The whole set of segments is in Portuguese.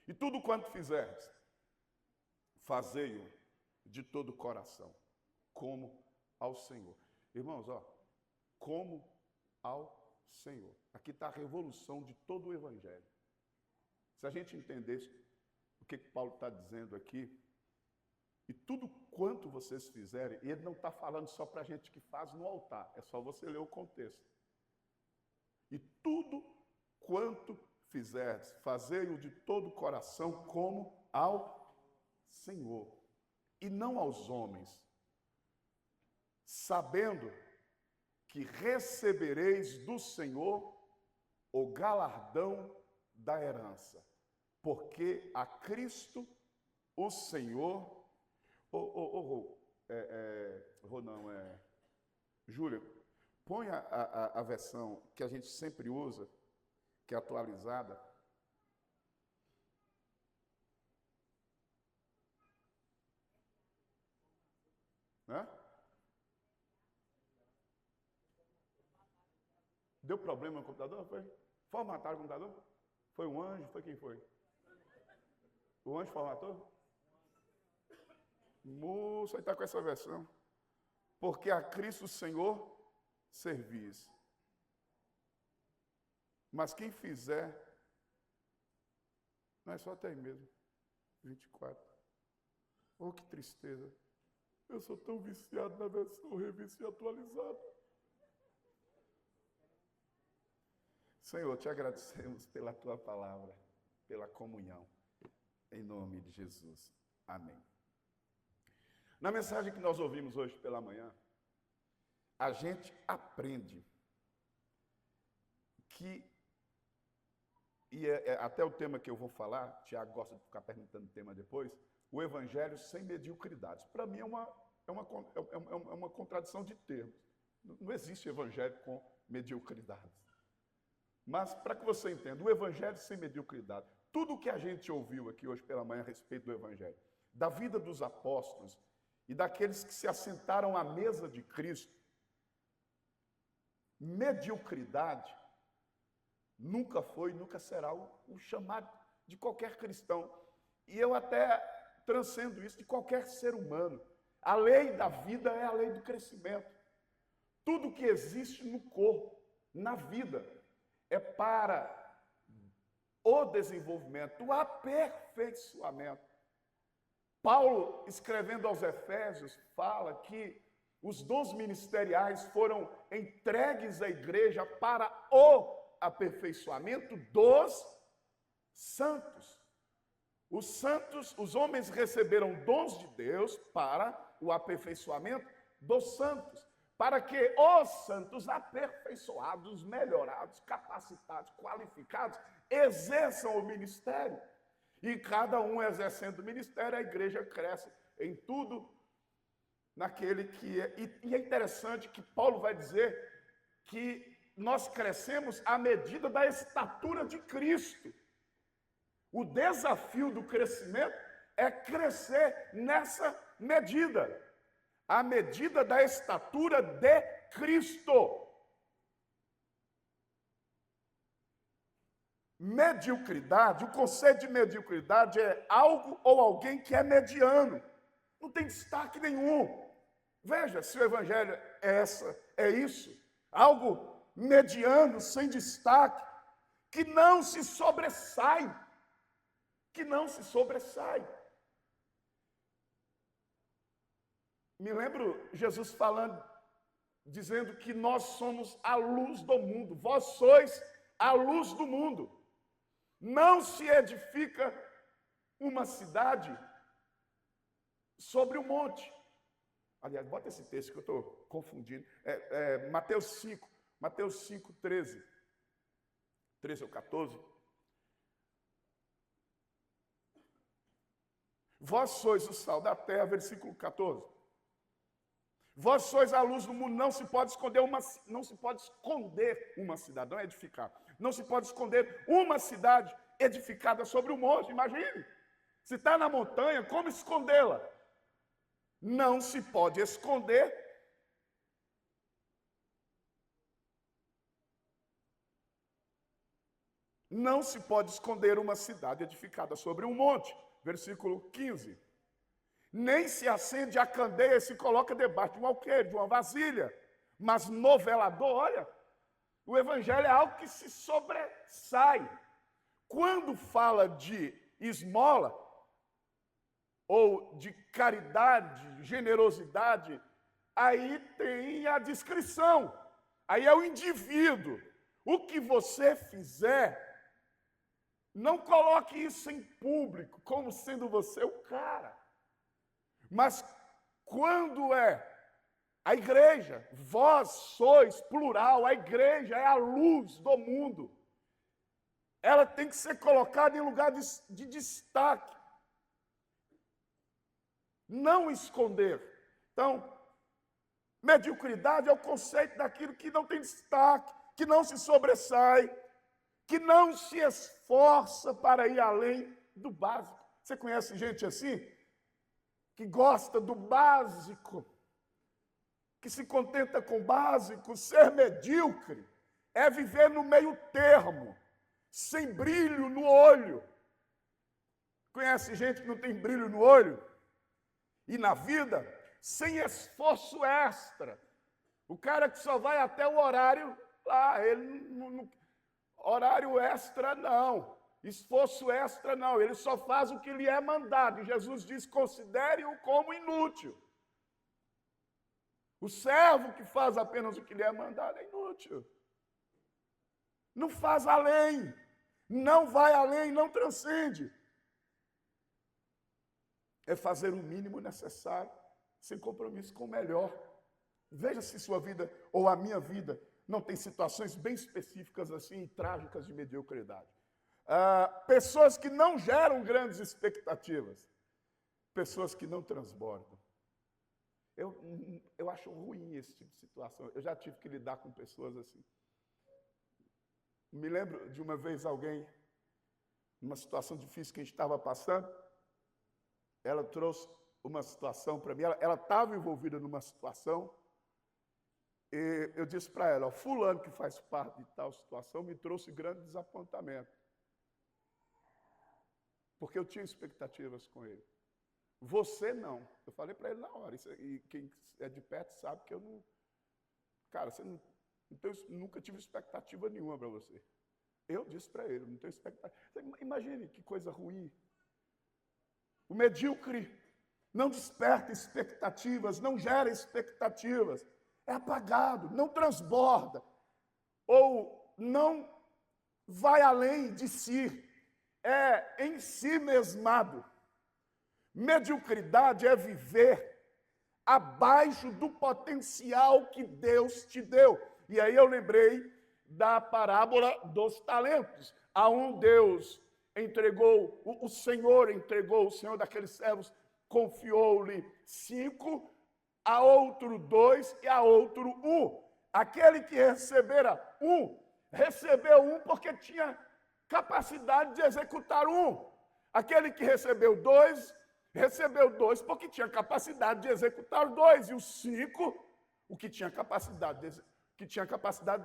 E tudo quanto fizerdes, fazei-o de todo o coração, como ao Senhor. Irmãos, como ao Senhor. Aqui está a revolução de todo o Evangelho. Se a gente entendesse o que Paulo está dizendo aqui, e tudo quanto vocês fizerem, e ele não está falando só para a gente que faz no altar, é só você ler o contexto. E tudo quanto fizerdes, fazei-o de todo o coração como ao Senhor, e não aos homens, sabendo que recebereis do Senhor o galardão da herança, porque a Cristo, o Senhor, Júlia, põe a versão que a gente sempre usa, que é atualizada. Né? Deu problema no computador? Foi? Formataram o computador? Foi um anjo? Foi quem foi? O anjo formatou? Moço, aí está com essa versão. Porque a Cristo o Senhor servis. Mas quem fizer, não é só até aí mesmo. 24. Oh, que tristeza. Eu sou tão viciado na versão revista e atualizada. Senhor, te agradecemos pela tua palavra, pela comunhão. Em nome de Jesus. Amém. Na mensagem que nós ouvimos hoje pela manhã, a gente aprende que, e até o tema que eu vou falar, Tiago gosta de ficar perguntando o tema depois, o evangelho sem mediocridades. Para mim é uma contradição de termos. Não existe evangelho com mediocridades. Mas, para que você entenda, o evangelho sem mediocridade, tudo o que a gente ouviu aqui hoje pela manhã a respeito do evangelho, da vida dos apóstolos e daqueles que se assentaram à mesa de Cristo, mediocridade nunca foi, nunca será o chamado de qualquer cristão. E eu até transcendo isso de qualquer ser humano. A lei da vida é a lei do crescimento. Tudo que existe no corpo, na vida, é para o desenvolvimento, o aperfeiçoamento. Paulo, escrevendo aos Efésios, fala que os dons ministeriais foram entregues à igreja para o aperfeiçoamento dos santos. Os santos, os homens receberam dons de Deus para o aperfeiçoamento dos santos, para que os santos aperfeiçoados, melhorados, capacitados, qualificados, exerçam o ministério. E cada um exercendo o ministério, a igreja cresce em tudo naquele que é. E é interessante que Paulo vai dizer que nós crescemos à medida da estatura de Cristo. O desafio do crescimento é crescer nessa medida. A medida da estatura de Cristo. Mediocridade, o conceito de mediocridade é algo ou alguém que é mediano. Não tem destaque nenhum. Veja, se o evangelho é isso. Algo mediano, sem destaque, que não se sobressai. Que não se sobressai. Me lembro Jesus falando, dizendo que nós somos a luz do mundo. Vós sois a luz do mundo. Não se edifica uma cidade sobre o monte. Aliás, bota esse texto que eu estou confundindo. Mateus 5, 13. 13 ou 14. Vós sois o sal da terra, versículo 14. Vós sois a luz do mundo, não se pode esconder uma cidade, não é edificar. Não se pode esconder uma cidade edificada sobre o monte, imagine. Se está na montanha, como escondê-la? Não se pode esconder. não se pode esconder uma cidade edificada sobre um monte. Versículo 15. Nem se acende a candeia e se coloca debaixo de um alqueire, de uma vasilha. Mas no velador, olha, o evangelho é algo que se sobressai. Quando fala de esmola, ou de caridade, generosidade, aí tem a descrição. Aí é o indivíduo. O que você fizer, não coloque isso em público, como sendo você o cara. Mas quando é a igreja, vós sois plural, a igreja é a luz do mundo. Ela tem que ser colocada em lugar de destaque. Não esconder. Então, mediocridade é o conceito daquilo que não tem destaque, que não se sobressai, que não se esforça para ir além do básico. Você conhece gente assim? Que gosta do básico, que se contenta com o básico. Ser medíocre é viver no meio termo, sem brilho no olho. Conhece gente que não tem brilho no olho? E na vida, sem esforço extra. O cara que só vai até o horário lá, ele não, horário extra não, esforço extra não, ele só faz o que lhe é mandado. E Jesus diz, considere-o como inútil. O servo que faz apenas o que lhe é mandado é inútil. Não faz além, não vai além, não transcende. É fazer o mínimo necessário, sem compromisso com o melhor. Veja se sua vida, ou a minha vida, não tem situações bem específicas assim, e trágicas de mediocridade. Pessoas que não geram grandes expectativas. Pessoas que não transbordam. Eu acho ruim esse tipo de situação. Eu já tive que lidar com pessoas assim. Me lembro de uma vez alguém, numa situação difícil que a gente estava passando, ela trouxe uma situação para mim, ela estava envolvida numa situação, e eu disse para ela, fulano que faz parte de tal situação me trouxe grande desapontamento, porque eu tinha expectativas com ele. Você não. Eu falei para ele na hora, e quem é de perto sabe que eu não... Cara, você não, nunca tive expectativa nenhuma para você. Eu disse para ele, não tenho expectativa. Imagine que coisa ruim. O medíocre não desperta expectativas, não gera expectativas, é apagado, não transborda, ou não vai além de si, é em si mesmado. Mediocridade é viver abaixo do potencial que Deus te deu. E aí eu lembrei da parábola dos talentos, aonde Deus entregou, o Senhor daqueles servos, confiou-lhe 5, a outro 2 e a outro 1. Aquele que recebera 1, recebeu 1 porque tinha capacidade de executar 1. Aquele que recebeu 2, recebeu 2 porque tinha capacidade de executar 2. E o 5, o que tinha capacidade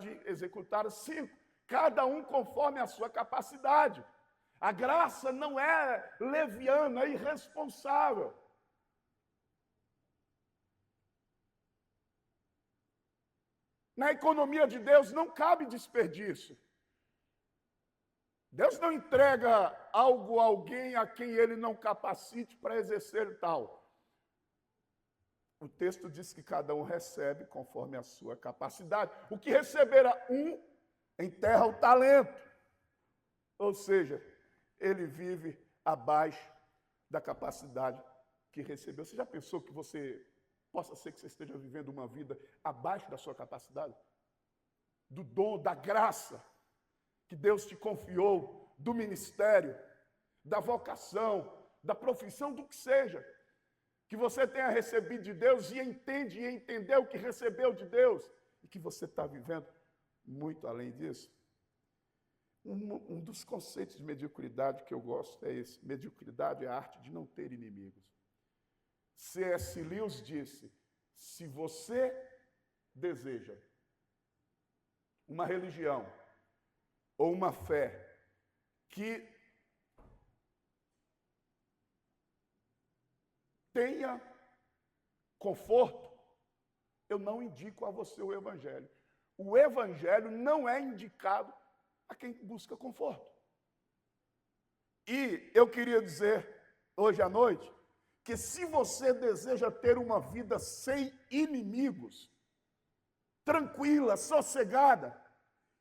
de executar 5. Cada um conforme a sua capacidade. A graça não é leviana, é irresponsável. Na economia de Deus não cabe desperdício. Deus não entrega algo a alguém a quem ele não capacite para exercer tal. O texto diz que cada um recebe conforme a sua capacidade. O que recebera 1, enterra o talento. Ou seja, ele vive abaixo da capacidade que recebeu. Você já pensou que possa ser que você esteja vivendo uma vida abaixo da sua capacidade? Do dom, da graça que Deus te confiou, do ministério, da vocação, da profissão, do que seja, que você tenha recebido de Deus e entendeu que recebeu de Deus, e que você está vivendo muito além disso. Um dos conceitos de mediocridade que eu gosto é esse. Mediocridade é a arte de não ter inimigos. C.S. Lewis disse, se você deseja uma religião ou uma fé que tenha conforto, eu não indico a você o Evangelho. O Evangelho não é indicado a quem busca conforto. E eu queria dizer hoje à noite que se você deseja ter uma vida sem inimigos, tranquila, sossegada,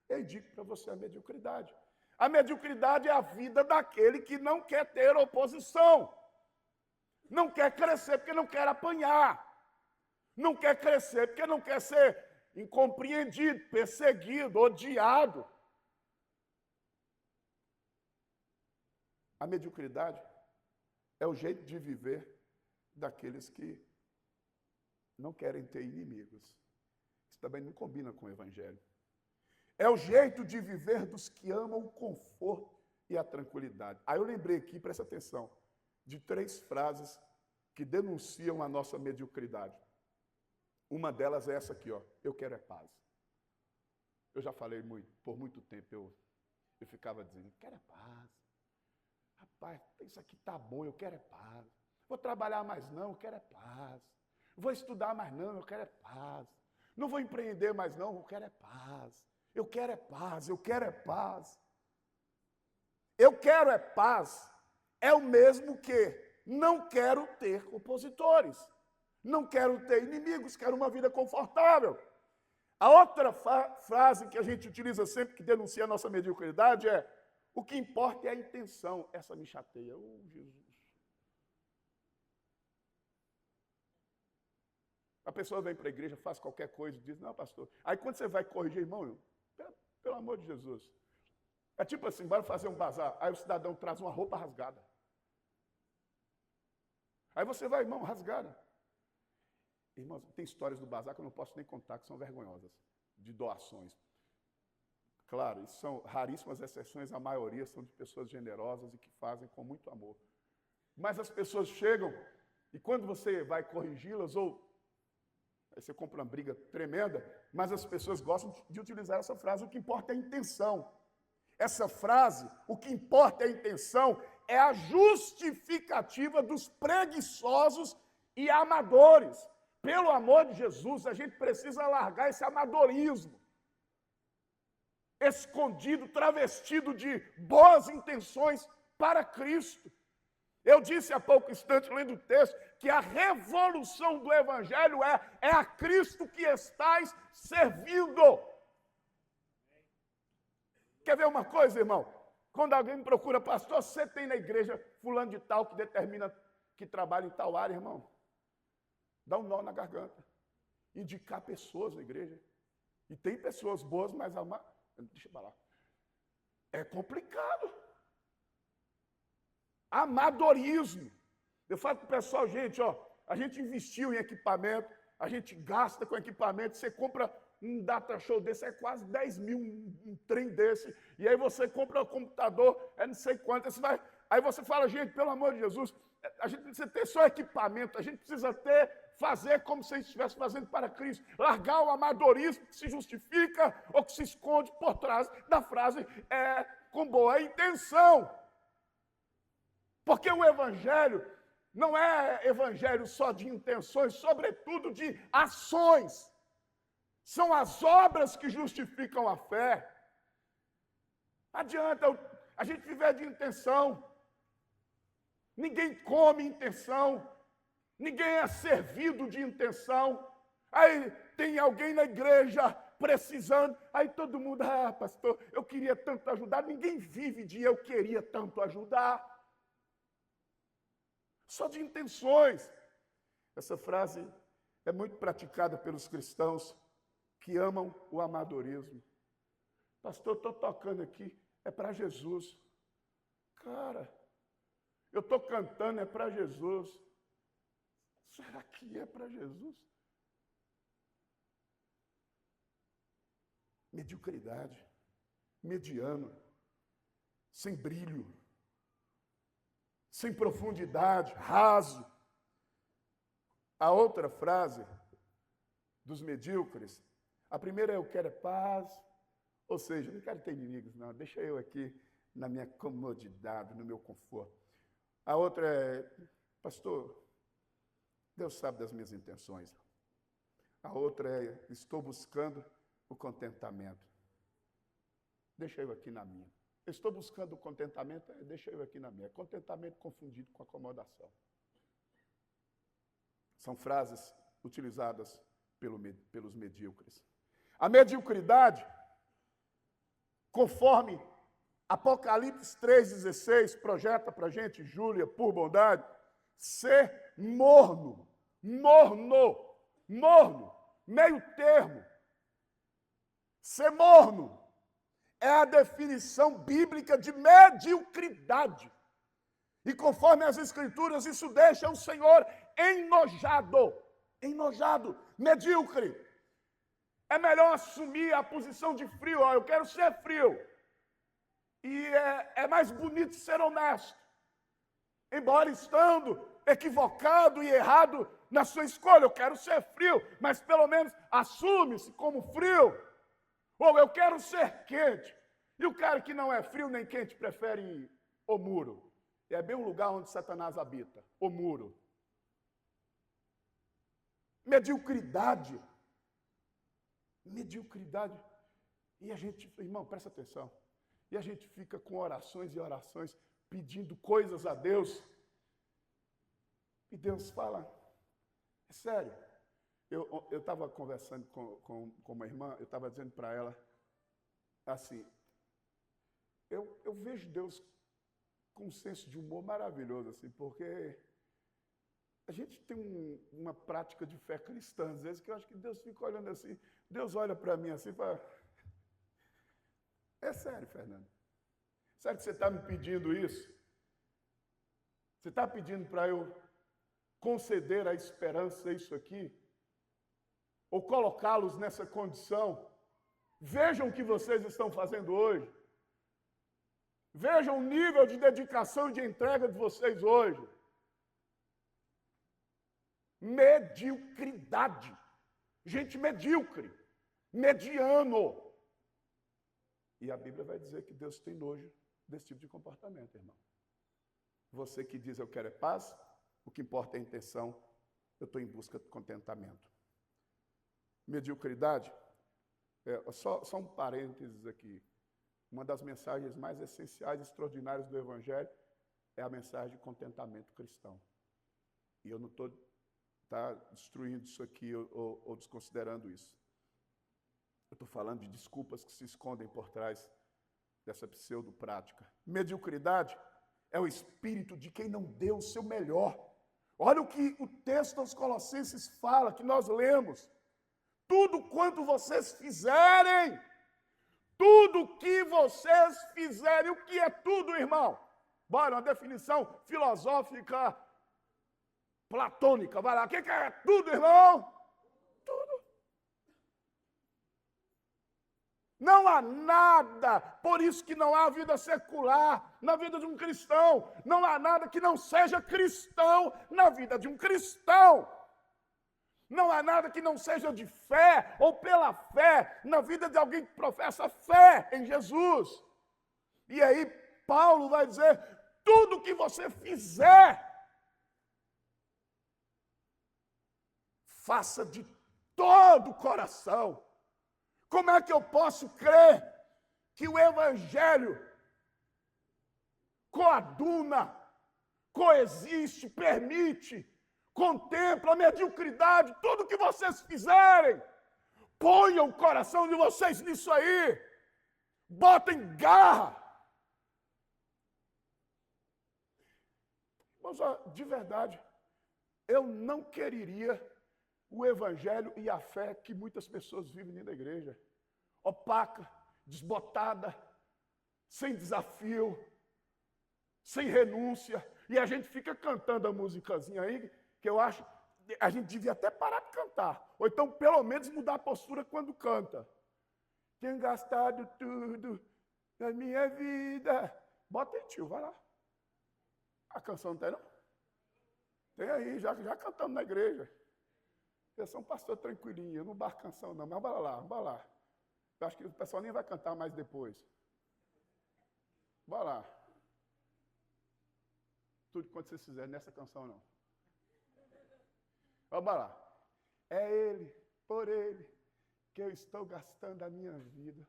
eu indico para você a mediocridade. A mediocridade é a vida daquele que não quer ter oposição. Não quer crescer porque não quer apanhar. Não quer crescer porque não quer ser incompreendido, perseguido, odiado. A mediocridade é o jeito de viver daqueles que não querem ter inimigos. Isso também não combina com o Evangelho. É o jeito de viver dos que amam o conforto e a tranquilidade. Aí eu lembrei aqui, presta atenção, de 3 frases que denunciam a nossa mediocridade. Uma delas é essa aqui, ó. Eu quero é paz. Eu já falei por muito tempo, eu ficava dizendo, eu quero é paz. Rapaz, isso aqui tá bom, eu quero é paz. Vou trabalhar mais não, eu quero é paz. Vou estudar mais não, eu quero é paz. Não vou empreender mais não, eu quero é paz. Eu quero é paz, eu quero é paz. Eu quero é paz é o mesmo que não quero ter opositores. Não quero ter inimigos, quero uma vida confortável. A outra frase que a gente utiliza sempre que denuncia a nossa mediocridade é: o que importa é a intenção. Essa me chateia. Jesus. A pessoa vem para a igreja, faz qualquer coisa e diz, não, pastor. Aí quando você vai corrigir, irmão, pelo amor de Jesus. É tipo assim, bora fazer um bazar. Aí o cidadão traz uma roupa rasgada. Aí você vai, irmão, rasgada. Irmãos, tem histórias do bazar que eu não posso nem contar, que são vergonhosas, de doações. Claro, isso são raríssimas exceções, a maioria são de pessoas generosas e que fazem com muito amor. Mas as pessoas chegam e quando você vai corrigi-las, ou aí você compra uma briga tremenda, mas as pessoas gostam de utilizar essa frase, o que importa é a intenção. Essa frase, o que importa é a intenção, é a justificativa dos preguiçosos e amadores. Pelo amor de Jesus, a gente precisa largar esse amadorismo escondido, travestido de boas intenções para Cristo. Eu disse há pouco instante, lendo o texto, que a revolução do Evangelho é a Cristo que estais servindo. Quer ver uma coisa, irmão? Quando alguém me procura, pastor, você tem na igreja fulano de tal que determina que trabalha em tal área, irmão? Dá um nó na garganta. Indicar pessoas na igreja. E tem pessoas boas, mas deixa eu falar. É complicado. Amadorismo. Eu falo para o pessoal, gente, ó, a gente investiu em equipamento, a gente gasta com equipamento, você compra um data show desse, é quase 10 mil, um trem desse, e aí você compra um computador, não sei quanto, aí você fala, gente, pelo amor de Jesus, a gente precisa ter só equipamento, a gente precisa fazer como se estivesse fazendo para Cristo, largar o amadorismo que se justifica ou que se esconde por trás da frase com boa intenção. Porque o Evangelho não é evangelho só de intenções, sobretudo de ações. São as obras que justificam a fé. Não adianta a gente viver de intenção. Ninguém come intenção. Ninguém é servido de intenção. Aí tem alguém na igreja precisando. Aí todo mundo, pastor, eu queria tanto ajudar. Ninguém vive de eu queria tanto ajudar. Só de intenções. Essa frase é muito praticada pelos cristãos que amam o amadorismo. Pastor, eu estou tocando aqui, é para Jesus. Cara, eu estou cantando, é para Jesus. Será que é para Jesus? Mediocridade, mediano, sem brilho, sem profundidade, raso. A outra frase dos medíocres, a primeira é eu quero é paz, ou seja, não quero ter inimigos não, deixa eu aqui na minha comodidade, no meu conforto. A outra é, pastor, Deus sabe das minhas intenções. A outra é, estou buscando o contentamento. Deixa eu aqui na minha. Estou buscando o contentamento, deixa eu aqui na minha. Contentamento confundido com acomodação. São frases utilizadas pelos medíocres. A mediocridade, conforme Apocalipse 3,16 projeta para a gente, Júlia, por bondade, ser morno, meio termo. Ser morno é a definição bíblica de mediocridade. E conforme as Escrituras, isso deixa o Senhor enojado, medíocre. É melhor assumir a posição de frio, eu quero ser frio. E é mais bonito ser honesto. Embora estando equivocado e errado na sua escolha, eu quero ser frio, mas pelo menos assume-se como frio. Ou eu quero ser quente. E o cara que não é frio nem quente prefere o muro. E é bem o lugar onde Satanás habita, o muro. Mediocridade. E a gente, irmão, presta atenção. E a gente fica com orações e orações, pedindo coisas a Deus. E Deus fala, é sério. Eu estava conversando com uma irmã, eu estava dizendo para ela, assim, eu vejo Deus com um senso de humor maravilhoso, assim, porque a gente tem uma prática de fé cristã, às vezes, que eu acho que Deus fica olhando assim, Deus olha para mim assim e fala, é sério, Fernando? Sério que você está me pedindo isso? Você está pedindo para eu conceder a esperança isso aqui? Ou colocá-los nessa condição? Vejam o que vocês estão fazendo hoje. Vejam o nível de dedicação e de entrega de vocês hoje. Mediocridade. Gente medíocre. Mediano. E a Bíblia vai dizer que Deus tem nojo desse tipo de comportamento, irmão. Você que diz eu quero é paz, o que importa é a intenção, eu estou em busca de contentamento. Mediocridade, só um parênteses aqui. Uma das mensagens mais essenciais e extraordinárias do Evangelho é a mensagem de contentamento cristão. E eu não estou destruindo isso aqui ou desconsiderando isso. Eu estou falando de desculpas que se escondem por trás dessa pseudo-prática. Mediocridade é o espírito de quem não deu o seu melhor. Olha o que o texto aos Colossenses fala, que nós lemos. Tudo quanto vocês fizerem, tudo que vocês fizerem, o que é tudo, irmão? Bora, uma definição filosófica platônica, vai lá, o que é tudo, irmão? Tudo. Não há nada, por isso que não há vida secular na vida de um cristão, não há nada que não seja cristão na vida de um cristão. Não há nada que não seja de fé ou pela fé na vida de alguém que professa fé em Jesus. E aí Paulo vai dizer, tudo que você fizer, faça de todo o coração. Como é que eu posso crer que o Evangelho coaduna, coexiste, permite, contempla a mediocridade, tudo que vocês fizerem? Ponham o coração de vocês nisso aí. Botem garra. Mas, de verdade, eu não quereria o Evangelho e a fé que muitas pessoas vivem dentro da igreja. Opaca, desbotada, sem desafio, sem renúncia. E a gente fica cantando a musicazinha aí, que eu acho, a gente devia até parar de cantar. Ou então, pelo menos, mudar a postura quando canta. Tenho gastado tudo na minha vida. Bota aí, tio, vai lá. A canção não tem, não? Tem aí, já cantamos na igreja. Eu sou um pastor tranquilinho, eu não barco canção não, mas bora lá. Eu acho que o pessoal nem vai cantar mais depois. Bora lá. Tudo quanto vocês fizerem nessa canção, não. Vamos lá. É Ele, por Ele, que eu estou gastando a minha vida.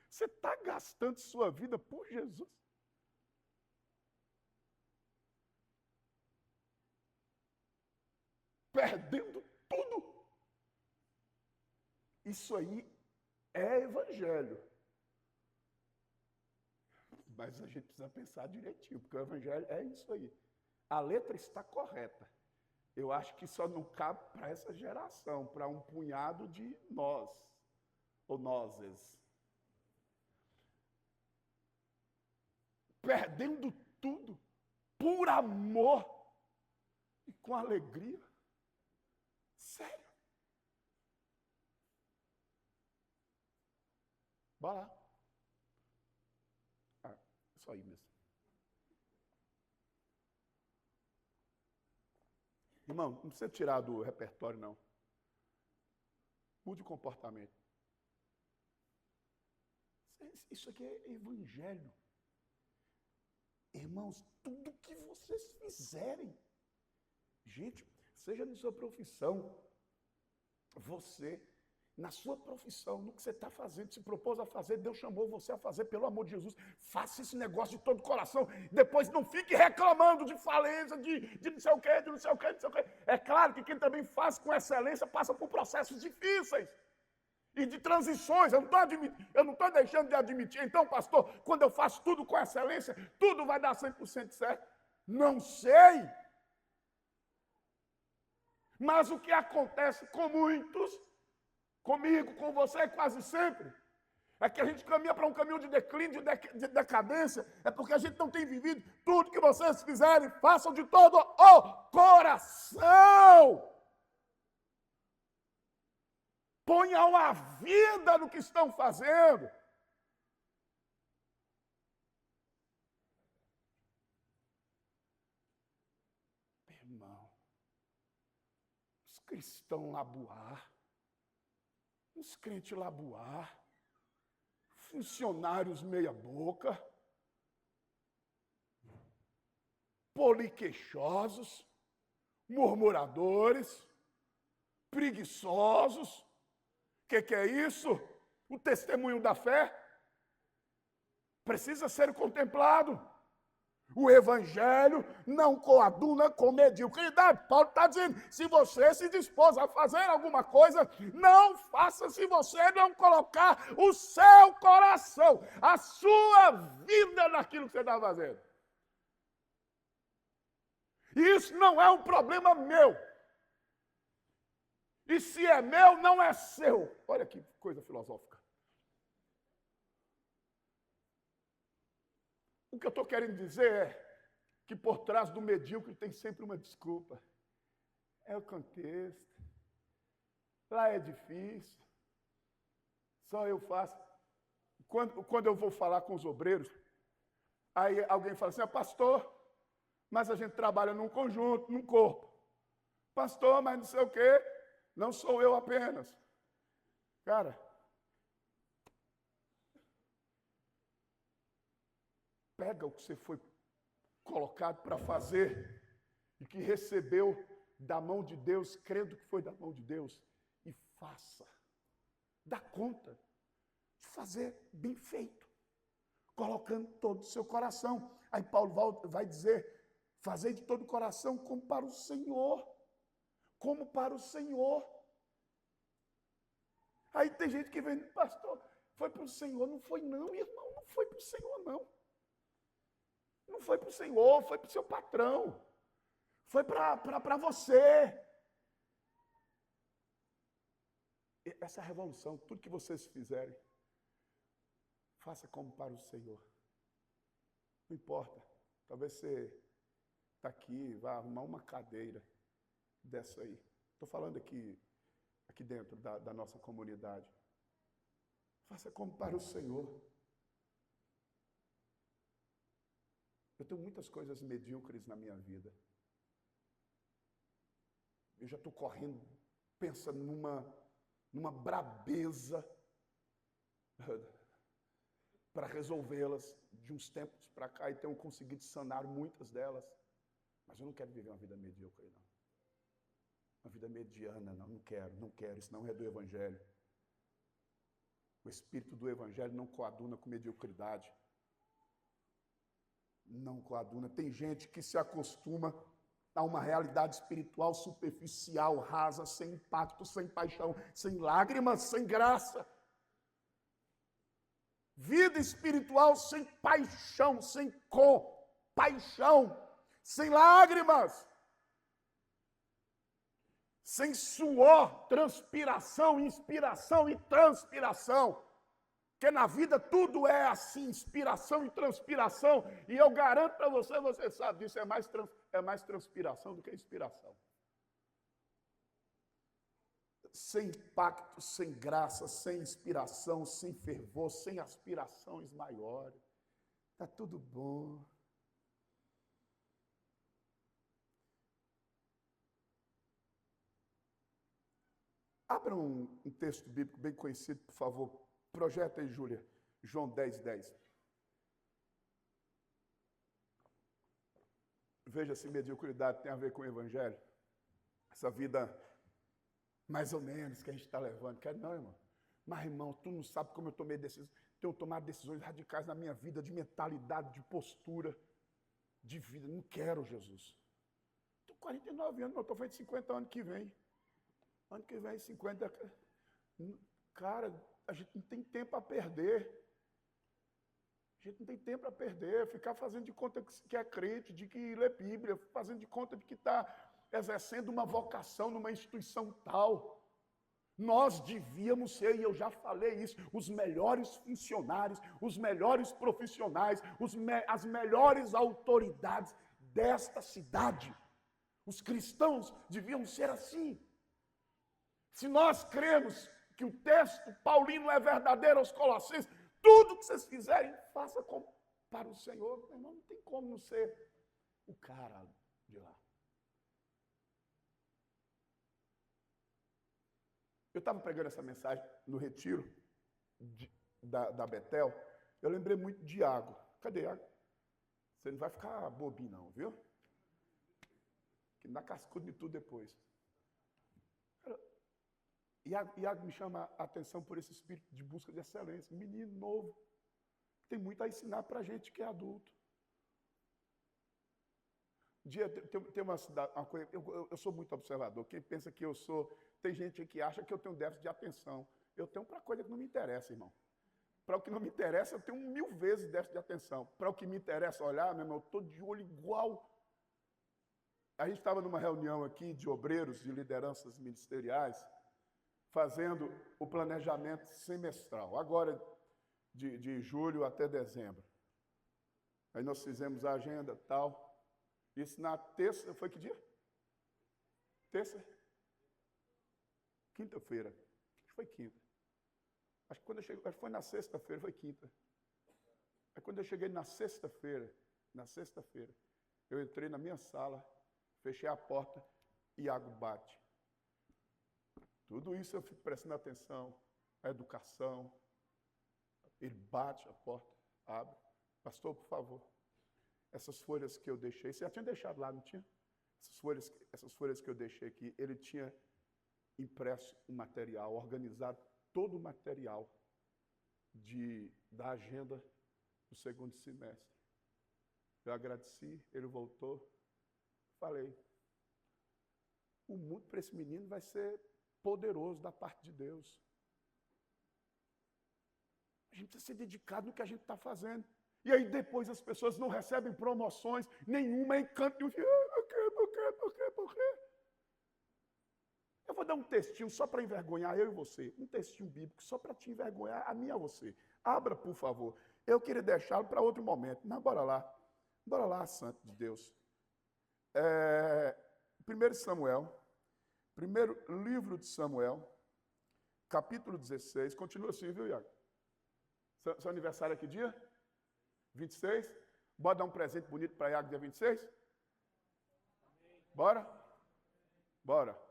Você está gastando sua vida por Jesus? Perdendo tudo. Isso aí é evangelho. Mas a gente precisa pensar direitinho, porque o evangelho é isso aí. A letra está correta. Eu acho que só não cabe para essa geração, para um punhado de nós, ou nozes. Perdendo tudo por amor e com alegria. Sério. Bora lá. É só aí mesmo. Irmão, não precisa tirar do repertório, não. Mude o comportamento. Isso aqui é evangelho. Irmãos, tudo que vocês fizerem, gente, seja na sua profissão, você, na sua profissão, no que você está fazendo, se propôs a fazer, Deus chamou você a fazer, pelo amor de Jesus, faça esse negócio de todo o coração, depois não fique reclamando de falência, de não sei o quê, de não sei o quê, de não sei o quê. É claro que quem também faz com excelência passa por processos difíceis e de transições. Eu não estou deixando de admitir. Então, pastor, quando eu faço tudo com excelência, tudo vai dar 100% certo? Não sei. Mas o que acontece com muitos, comigo, com você, quase sempre, é que a gente caminha para um caminho de declínio, de decadência, é porque a gente não tem vivido tudo que vocês fizerem, façam de todo o coração. Ponham a vida no que estão fazendo. Irmão, os cristãos labuar, os crentes labuar, funcionários meia boca, poliqueixosos, murmuradores, preguiçosos. O que é isso? O testemunho da fé precisa ser contemplado. O evangelho não coaduna com mediocridade. Paulo está dizendo, se você se dispôs a fazer alguma coisa, não faça se você não colocar o seu coração, a sua vida naquilo que você está fazendo. Isso não é um problema meu. E se é meu, não é seu. Olha que coisa filosófica. O que eu estou querendo dizer é que por trás do medíocre tem sempre uma desculpa. É o contexto. Lá é difícil. Só eu faço. Quando eu vou falar com os obreiros, aí alguém fala assim, pastor, mas a gente trabalha num conjunto, num corpo. Pastor, mas não sei o quê. Não sou eu apenas. Cara, pega o que você foi colocado para fazer e que recebeu da mão de Deus, crendo que foi da mão de Deus, e faça. Dá conta de fazer bem feito, colocando todo o seu coração. Aí Paulo vai dizer, fazer de todo o coração como para o Senhor. Como para o Senhor. Aí tem gente que vem, pastor, foi para o Senhor. Não foi não, irmão, não foi para o Senhor não. Não foi para o Senhor, foi para o seu patrão. Foi para você. Essa revolução, tudo que vocês fizerem, faça como para o Senhor. Não importa, talvez você está aqui, vá arrumar uma cadeira dessa aí. Estou falando aqui dentro da nossa comunidade. Faça como para o Senhor. Eu tenho muitas coisas medíocres na minha vida. Eu já estou correndo pensa numa brabeza para resolvê-las de uns tempos para cá e tenho conseguido sanar muitas delas. Mas eu não quero viver uma vida medíocre, não. Uma vida mediana, não quero. Isso não é do Evangelho. O espírito do Evangelho não coaduna com mediocridade. Não coaduna. Tem gente que se acostuma a uma realidade espiritual superficial, rasa, sem impacto, sem paixão, sem lágrimas, sem graça. Vida espiritual sem paixão, sem compaixão, sem lágrimas, sem suor, transpiração, inspiração e transpiração. Porque na vida tudo é assim, inspiração e transpiração. E eu garanto para você, você sabe disso, é mais transpiração do que inspiração. Sem impacto, sem graça, sem inspiração, sem fervor, sem aspirações maiores. Está tudo bom. Abra um texto bíblico bem conhecido, por favor. Projeta aí, Júlia. João 10:10. Veja se mediocridade tem a ver com o Evangelho. Essa vida mais ou menos que a gente está levando. Quero não, irmão. Mas, irmão, tu não sabe como eu tenho tomado decisões radicais na minha vida, de mentalidade, de postura, de vida. Não quero, Jesus. Estou com 49 anos, mas estou fazendo 50 anos que vem. Ano que vem, 50. Cara, a gente não tem tempo a perder. A gente não tem tempo a perder. Ficar fazendo de conta que é crente, de que lê Bíblia, fazendo de conta de que está exercendo uma vocação numa instituição tal. Nós devíamos ser, e eu já falei isso, os melhores funcionários, os melhores profissionais, as melhores autoridades desta cidade. Os cristãos deviam ser assim. Se nós cremos que o texto paulino é verdadeiro aos Colossenses, tudo que vocês fizerem, faça para o Senhor. Meu irmão, não tem como não ser o cara de lá. Eu estava pregando essa mensagem no retiro da Betel. Eu lembrei muito de Iago. Cadê Iago? Você não vai ficar bobinho não, viu? Que dá cascudo de tudo depois. Iago me chama a atenção por esse espírito de busca de excelência. Menino novo. Tem muito a ensinar para a gente que é adulto. Um dia tem uma coisa, eu sou muito observador. Quem pensa que eu sou... Tem gente que acha que eu tenho déficit de atenção. Eu tenho para coisa que não me interessa, irmão. Para o que não me interessa, eu tenho 1000 vezes déficit de atenção. Para o que me interessa olhar, meu irmão, eu estou de olho igual. A gente estava numa reunião aqui de obreiros, de lideranças ministeriais, fazendo o planejamento semestral, agora de julho até dezembro. Aí nós fizemos a agenda tal. Isso na terça, foi que dia? Terça? Quinta-feira. Acho que foi quinta. Acho que quando eu cheguei, acho que foi na sexta-feira, foi quinta. Aí quando eu cheguei na sexta-feira, eu entrei na minha sala, fechei a porta, Iago bate. Tudo isso eu fico prestando atenção, a educação. Ele bate a porta, abre. Pastor, por favor, essas folhas que eu deixei, você já tinha deixado lá, não tinha? Essas folhas que eu deixei aqui, ele tinha impresso um material, organizado todo o material da agenda do segundo semestre. Eu agradeci, ele voltou, falei, o mundo para esse menino vai ser poderoso da parte de Deus. A gente precisa ser dedicado no que a gente está fazendo. E aí depois as pessoas não recebem promoções nenhuma em canto nenhum. Por quê? Eu vou dar um textinho só para envergonhar eu e você. Um textinho bíblico só para te envergonhar, a mim e a você. Abra, por favor. Eu queria deixá-lo para outro momento. Mas bora lá. Bora lá, santo de Deus. 1 Samuel. Primeiro livro de Samuel. Capítulo 16. Continua assim, viu, Iago? Seu aniversário é que dia? 26? Bora dar um presente bonito para Iago dia 26? Bora? Bora.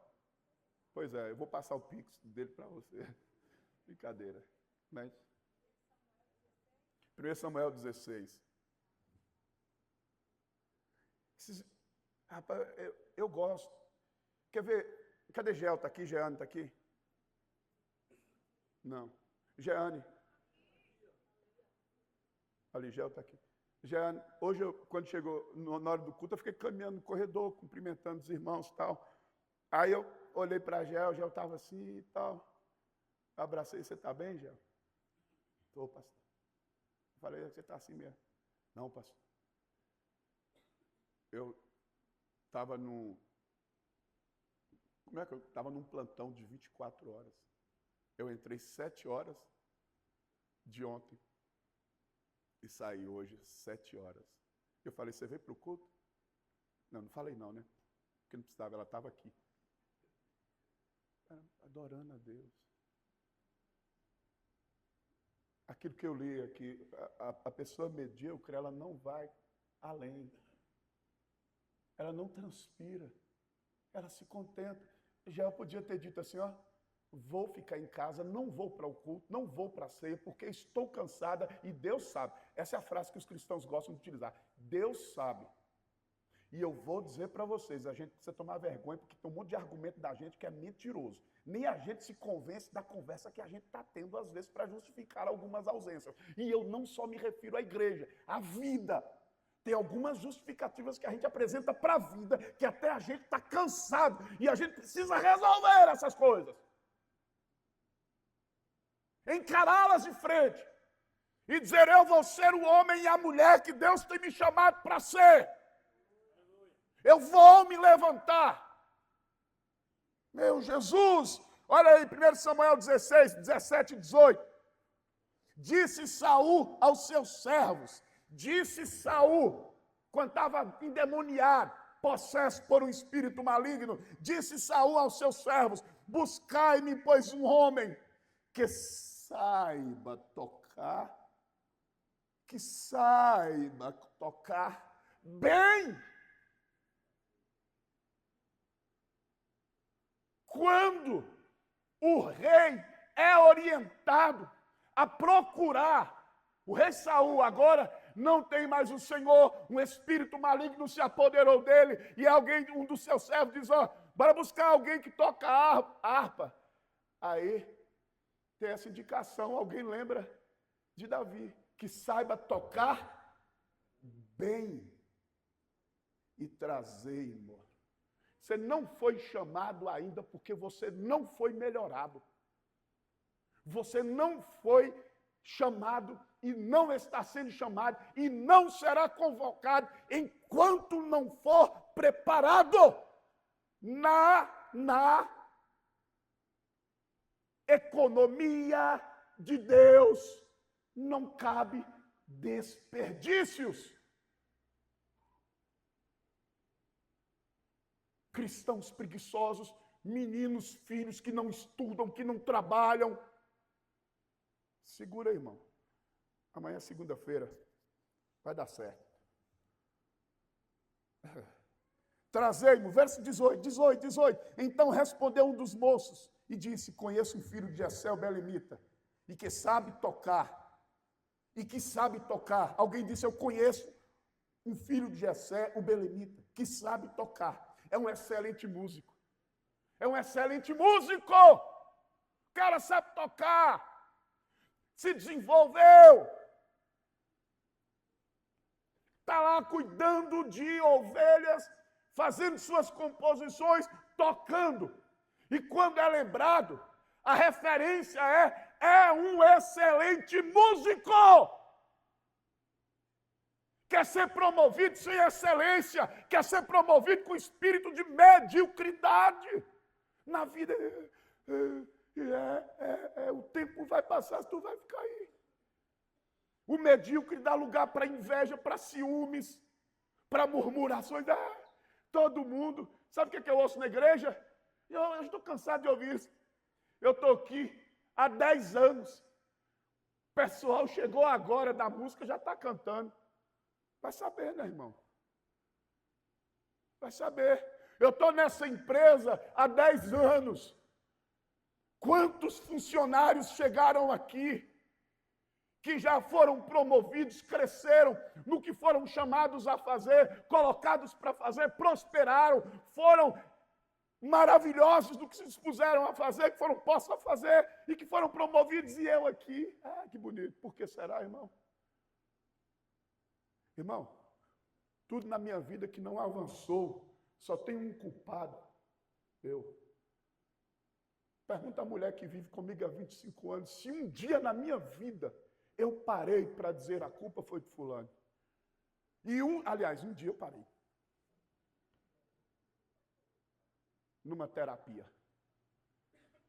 Pois é, eu vou passar o pix dele para você. Brincadeira. Mas... 1 Samuel 16. Rapaz, eu gosto. Quer ver? Cadê Gel? Está aqui? Jeane está aqui? Não. Jeane. Ali, Gel está aqui. Jeane, hoje, quando chegou na hora do culto, eu fiquei caminhando no corredor, cumprimentando os irmãos e tal. Aí eu olhei para a Gel estava assim e tal. Abracei, você está bem, Gel? Estou, pastor. Falei, você está assim mesmo? Não, pastor. Eu estava num... Como é que eu estava num plantão de 24 horas? Eu entrei 7 horas de ontem e saí hoje 7 horas. Eu falei, você veio para o culto? Não falei não, né? Porque não precisava, ela estava aqui. Adorando a Deus. Aquilo que eu li aqui, a pessoa medíocre, ela não vai além. Ela não transpira. Ela se contenta. Já eu podia ter dito assim, ó, vou ficar em casa, não vou para o culto, não vou para a ceia, porque estou cansada e Deus sabe. Essa é a frase que os cristãos gostam de utilizar. Deus sabe. E eu vou dizer para vocês, a gente precisa tomar vergonha, porque tem um monte de argumento da gente que é mentiroso. Nem a gente se convence da conversa que a gente está tendo, às vezes, para justificar algumas ausências. E eu não só me refiro à igreja, à vida. Tem algumas justificativas que a gente apresenta para a vida, que até a gente está cansado, e a gente precisa resolver essas coisas. Encará-las de frente. E dizer, eu vou ser o homem e a mulher que Deus tem me chamado para ser. Eu vou me levantar. Meu Jesus, olha aí, 1 Samuel 16, 17 e 18. Disse Saul aos seus servos, quando estava endemoniado, possesso por um espírito maligno, disse Saul aos seus servos, buscai-me, pois, um homem que saiba tocar bem. Quando o rei é orientado a procurar, o rei Saul agora não tem mais o Senhor, um espírito maligno se apoderou dele, e um dos seus servos diz, ó, bora buscar alguém que toca harpa. Aí tem essa indicação, alguém lembra de Davi, que saiba tocar bem e trazei-mo. Você não foi chamado ainda porque você não foi melhorado. Você não foi chamado e não está sendo chamado e não será convocado enquanto não for preparado. Na economia de Deus não cabe desperdícios. Cristãos preguiçosos, meninos, filhos que não estudam, que não trabalham. Segura aí, irmão. Amanhã é segunda-feira. Vai dar certo. Trazei-mo, verso 18. Então respondeu um dos moços e disse, conheço um filho de Jessé, o belemita, e que sabe tocar. Alguém disse, eu conheço um filho de Jessé, o belemita, que sabe tocar. É um excelente músico. O cara sabe tocar. Se desenvolveu. Está lá cuidando de ovelhas, fazendo suas composições, tocando. E quando é lembrado, a referência é um excelente músico. Quer ser promovido sem excelência, quer ser promovido com espírito de mediocridade. Na vida, o tempo vai passar, tu vai ficar aí. O medíocre dá lugar para inveja, para ciúmes, para murmurações. Todo mundo. Sabe o que eu ouço na igreja? Eu estou cansado de ouvir isso. Eu estou aqui há 10 anos. O pessoal chegou agora da música, já está cantando. Vai saber, né, irmão? Vai saber. Eu estou nessa empresa há 10 anos. Quantos funcionários chegaram aqui que já foram promovidos, cresceram no que foram chamados a fazer, colocados para fazer, prosperaram, foram maravilhosos do que se dispuseram a fazer, que foram postos a fazer e que foram promovidos, e eu aqui. Ah, que bonito. Por que será, irmão? Irmão, tudo na minha vida que não avançou, só tem um culpado, eu. Pergunta a mulher que vive comigo há 25 anos, se um dia na minha vida eu parei para dizer a culpa foi de fulano. Um dia eu parei. Numa terapia.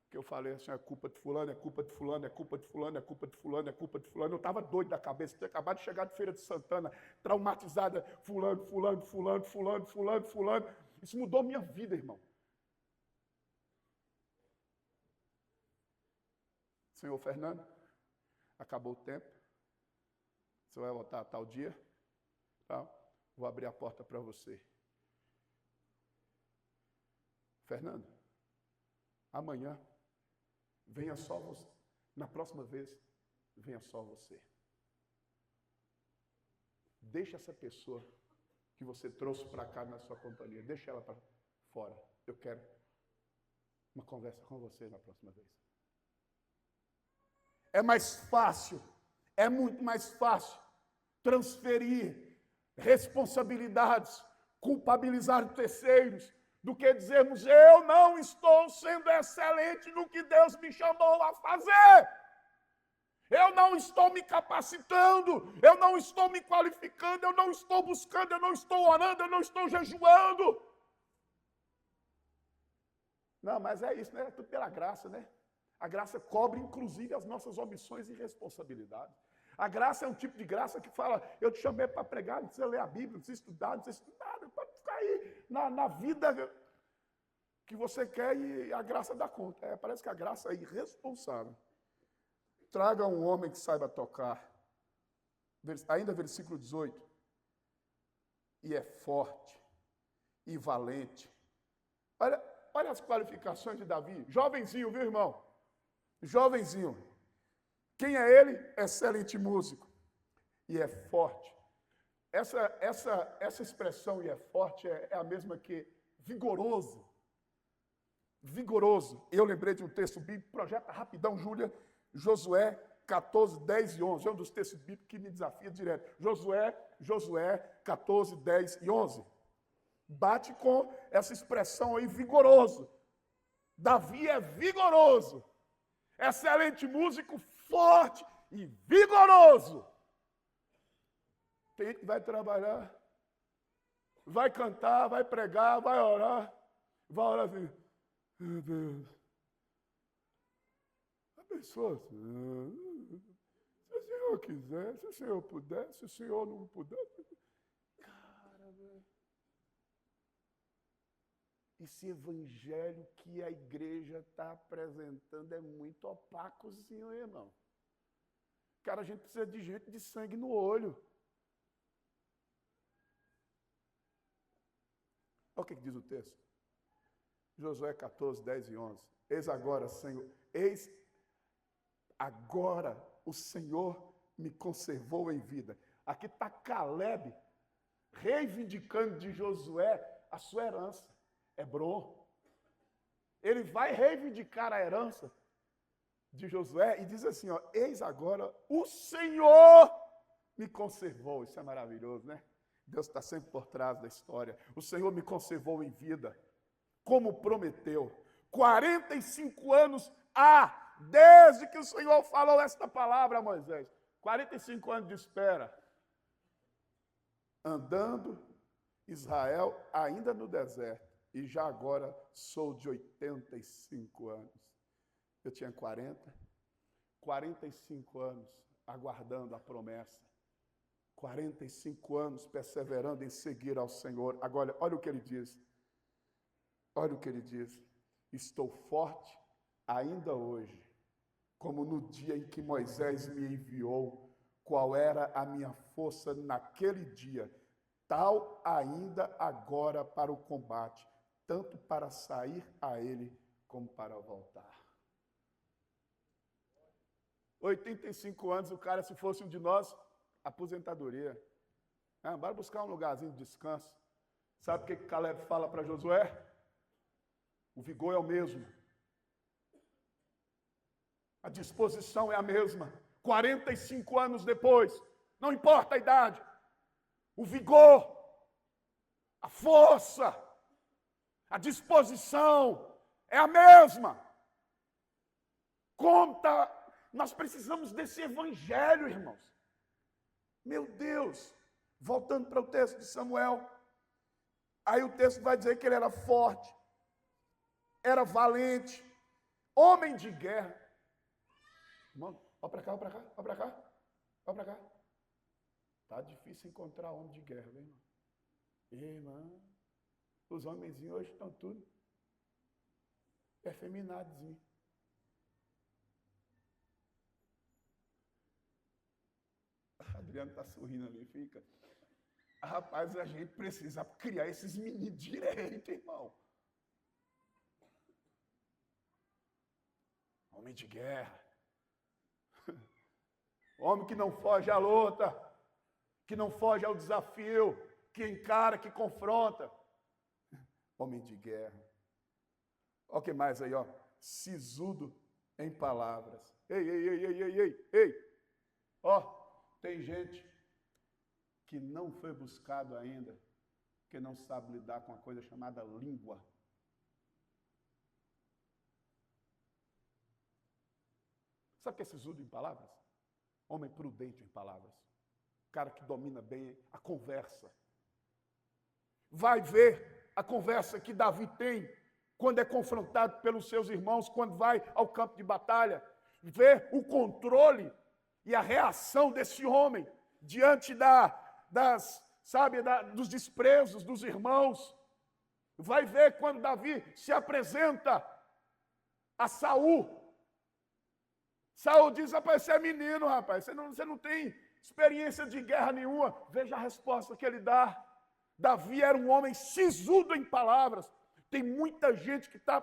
Que eu falei assim, é culpa de fulano, é culpa de fulano, é culpa de fulano, é culpa de fulano, é culpa de fulano. Eu estava doido da cabeça, tinha acabado de chegar de Feira de Santana, traumatizada, fulano. Isso mudou minha vida, irmão. Senhor Fernando, acabou o tempo. Você vai voltar a tal dia? Tá? Vou abrir a porta para você. Fernando, amanhã, venha só você. Na próxima vez, venha só você. Deixa essa pessoa que você trouxe para cá na sua companhia, deixa ela para fora. Eu quero uma conversa com você na próxima vez. É mais fácil, é muito mais fácil transferir responsabilidades, culpabilizar terceiros, do que dizermos, eu não estou sendo excelente no que Deus me chamou a fazer. Eu não estou me capacitando, eu não estou me qualificando, eu não estou buscando, eu não estou orando, eu não estou jejuando. Não, mas é isso, né? É tudo pela graça, né? A graça cobre, inclusive, as nossas omissões e responsabilidades. A graça é um tipo de graça que fala, eu te chamei para pregar, não precisa ler a Bíblia, não precisa estudar, não precisa estudar, pode ficar aí na vida que você quer e a graça dá conta. Parece que a graça é irresponsável. Traga um homem que saiba tocar. Ainda versículo 18. E é forte e valente. Olha as qualificações de Davi. Jovenzinho, viu, irmão? Jovenzinho. Quem é ele? Excelente músico. E é forte. Essa expressão, e é forte, é a mesma que vigoroso. Vigoroso. Eu lembrei de um texto bíblico, projeta rapidão, Júlia, Josué 14, 10 e 11. É um dos textos bíblicos que me desafia direto. Josué 14, 10 e 11. Bate com essa expressão aí, vigoroso. Davi é vigoroso. Excelente músico, forte e vigoroso. Tem gente que vai trabalhar, vai cantar, vai pregar, vai orar assim, meu Deus, abençoa, Senhor. Se o Senhor quiser, se o Senhor puder, se o Senhor não puder. Cara, velho. Esse evangelho que a igreja está apresentando é muito opacozinho, irmão. Cara, a gente precisa de gente de sangue no olho. Olha o que diz o texto. Josué 14, 10 e 11. Eis agora, Senhor, o Senhor me conservou em vida. Aqui está Caleb reivindicando de Josué a sua herança. Hebron. Ele vai reivindicar a herança de Josué e diz assim, ó, eis agora o Senhor me conservou. Isso é maravilhoso, né? Deus está sempre por trás da história. O Senhor me conservou em vida, como prometeu. 45 anos desde que o Senhor falou esta palavra a Moisés. 45 anos de espera. Andando Israel ainda no deserto. E já agora sou de 85 anos. Eu tinha 45 anos aguardando a promessa. 45 anos perseverando em seguir ao Senhor. Agora, olha o que ele diz. Olha o que ele diz. Estou forte ainda hoje, como no dia em que Moisés me enviou. Qual era a minha força naquele dia? Tal ainda agora para o combate, tanto para sair a ele como para voltar. 85 anos, o cara, se fosse um de nós, aposentadoria. Bora buscar um lugarzinho de descanso. Sabe o que Caleb fala para Josué? O vigor é o mesmo. A disposição é a mesma. 45 anos depois, não importa a idade, o vigor, a força, a disposição é a mesma. Conta, nós precisamos desse evangelho, irmãos. Meu Deus, voltando para o texto de Samuel, aí o texto vai dizer que ele era forte, era valente, homem de guerra. Irmão, olha para cá, olha para cá, olha para cá, olha para cá. Tá difícil encontrar homem de guerra, viu, irmão? Irmão, os homenzinhos hoje estão tudo efeminadozinho. Adriano está sorrindo ali, fica. Rapaz, a gente precisa criar esses meninos direito, irmão. Homem de guerra. Homem que não foge à luta, que não foge ao desafio, que encara, que confronta. Homem de guerra. Olha o que mais aí, ó. Sisudo em palavras. Ei. Ó, tem gente que não foi buscado ainda, que não sabe lidar com uma coisa chamada língua. Sabe o que é sisudo em palavras? Homem prudente em palavras. Cara que domina bem a conversa. Vai ver a conversa que Davi tem quando é confrontado pelos seus irmãos, quando vai ao campo de batalha. Vê o controle e a reação desse homem diante dos desprezos dos irmãos. Vai ver quando Davi se apresenta a Saul. Saul diz, rapaz, você é menino, rapaz, você não tem experiência de guerra nenhuma. Veja a resposta que ele dá. Davi era um homem sisudo em palavras. Tem muita gente que está...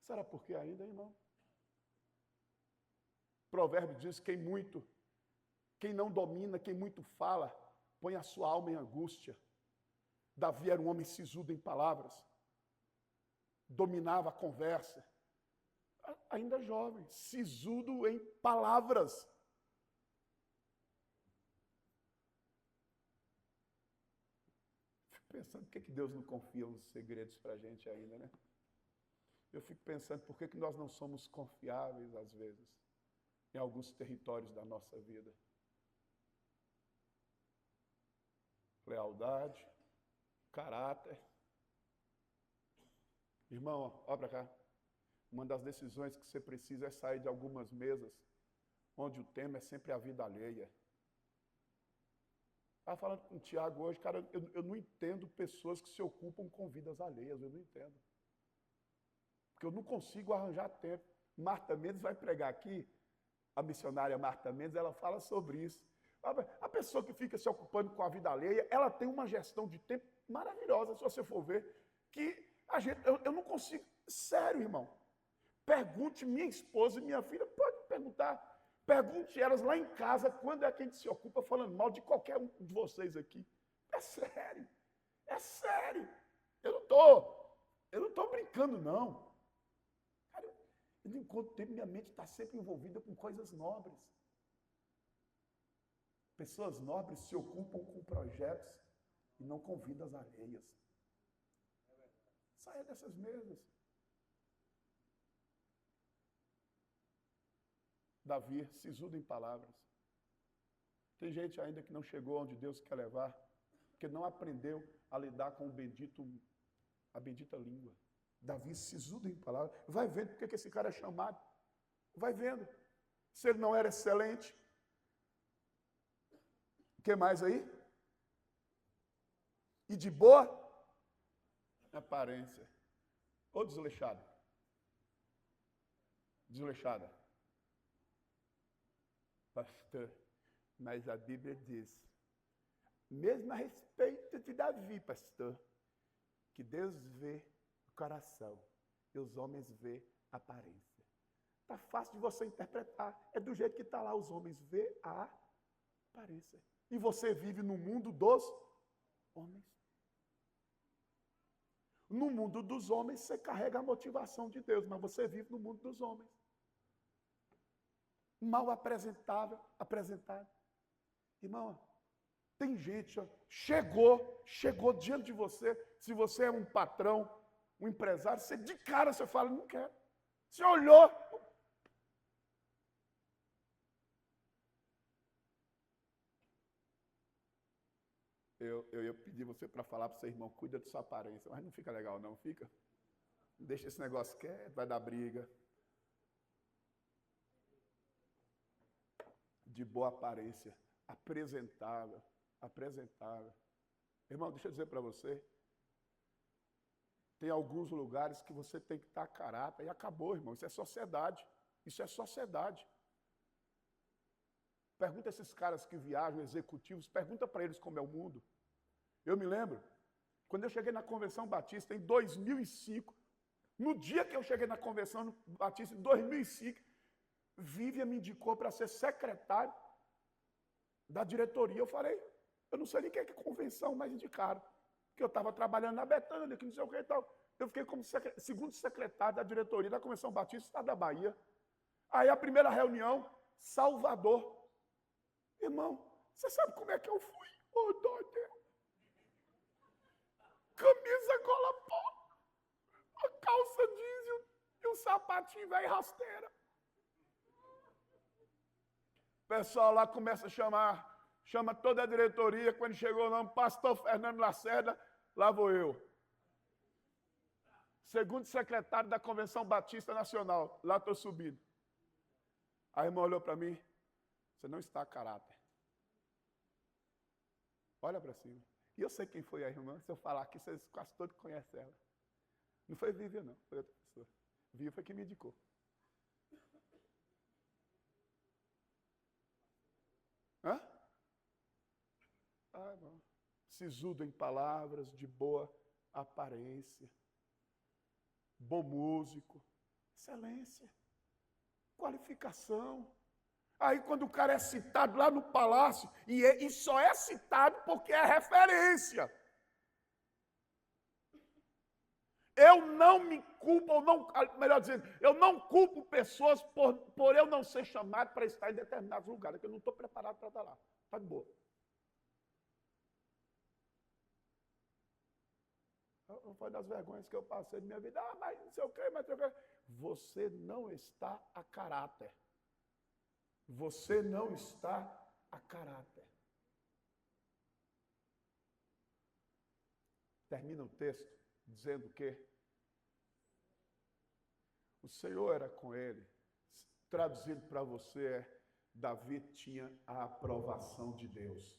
Será por quê ainda, irmão? O provérbio diz, quem não domina, quem muito fala, põe a sua alma em angústia. Davi era um homem sisudo em palavras. Dominava a conversa, ainda jovem, sisudo em palavras. Fico pensando, por que Deus não confia uns segredos para a gente ainda, né? Eu fico pensando, por que nós não somos confiáveis, às vezes, em alguns territórios da nossa vida? Lealdade, caráter. Irmão, olha para cá. Uma das decisões que você precisa é sair de algumas mesas onde o tema é sempre a vida alheia. Estava falando com o Tiago hoje, cara, eu não entendo pessoas que se ocupam com vidas alheias, eu não entendo. Porque eu não consigo arranjar tempo. Marta Mendes vai pregar aqui, a missionária Marta Mendes, ela fala sobre isso. A pessoa que fica se ocupando com a vida alheia, ela tem uma gestão de tempo maravilhosa, se você for ver, que eu não consigo. Sério, irmão. Pergunte minha esposa e minha filha, pode perguntar. Pergunte elas lá em casa quando é que a gente se ocupa falando mal de qualquer um de vocês aqui. É sério. É sério. Eu não estou brincando, não. Cara, eu não encontro tempo, minha mente está sempre envolvida com coisas nobres. Pessoas nobres se ocupam com projetos e não com vidas alheias. Saia dessas mesas. Davi, sisudo em palavras. Tem gente ainda que não chegou onde Deus quer levar, porque não aprendeu a lidar com a bendita língua. Davi, sisudo em palavras. Vai vendo porque que esse cara é chamado. Vai vendo. Se ele não era excelente. O que mais aí? E de boa aparência. Ou desleixada? Desleixada. Pastor, mas a Bíblia diz, mesmo a respeito de Davi, pastor, que Deus vê o coração e os homens vê aparência. Está fácil de você interpretar. É do jeito que está lá. Os homens vê a aparência. E você vive no mundo dos homens. No mundo dos homens, você carrega a motivação de Deus, mas você vive no mundo dos homens. Mal apresentado. Irmão, tem gente, ó, chegou diante de você. Se você é um patrão, um empresário, você de cara você fala, não quero. Você olhou. Eu ia pedir você para falar para o seu irmão, cuida de sua aparência, mas não fica legal não, fica? Deixa esse negócio quieto, vai dar briga. De boa aparência, apresentável. Irmão, deixa eu dizer para você, tem alguns lugares que você tem que estar a caráter, e acabou, irmão, isso é sociedade. Pergunta a esses caras que viajam, executivos, pergunta para eles como é o mundo. Eu me lembro, quando eu cheguei na Convenção Batista em 2005, no dia que eu cheguei na Convenção Batista em 2005, Vivian me indicou para ser secretário da diretoria. Eu falei, eu não sei nem o que é convenção, mas indicaram. Porque eu estava trabalhando na Betânia, que não sei o que e tal. Eu fiquei como segundo secretário da diretoria da Convenção Batista, Estado da Bahia. Aí a primeira reunião, Salvador. Irmão, você sabe como é que eu fui? Oh, doido. Camisa gola pó, a calça jeans e um sapatinho velho rasteira. O pessoal lá começa a chama toda a diretoria. Quando chegou o nome, pastor Fernando Lacerda, lá vou eu. Segundo secretário da Convenção Batista Nacional, lá estou subindo. A irmã olhou para mim, você não está a caráter. Olha para cima. E eu sei quem foi a irmã, se eu falar aqui, vocês quase todos conhecem ela. Não foi Vivian, não, foi outra pessoa. Vivian foi quem me indicou. Hã? Ah, irmão. Sisudo em palavras, de boa aparência, bom músico, excelência, qualificação. Aí quando o cara é citado lá no palácio, e só é citado porque é referência. Eu não me culpo, melhor dizendo, eu não culpo pessoas por eu não ser chamado para estar em determinados lugares, que eu não estou preparado para estar lá. Está de boa. Foi das vergonhas que eu passei na minha vida. Ah, mas não sei o quê, mas não sei o quê. Você não está a caráter. Você não está a caráter. Termina o texto dizendo que o Senhor era com ele. Traduzido para você, Davi tinha a aprovação de Deus.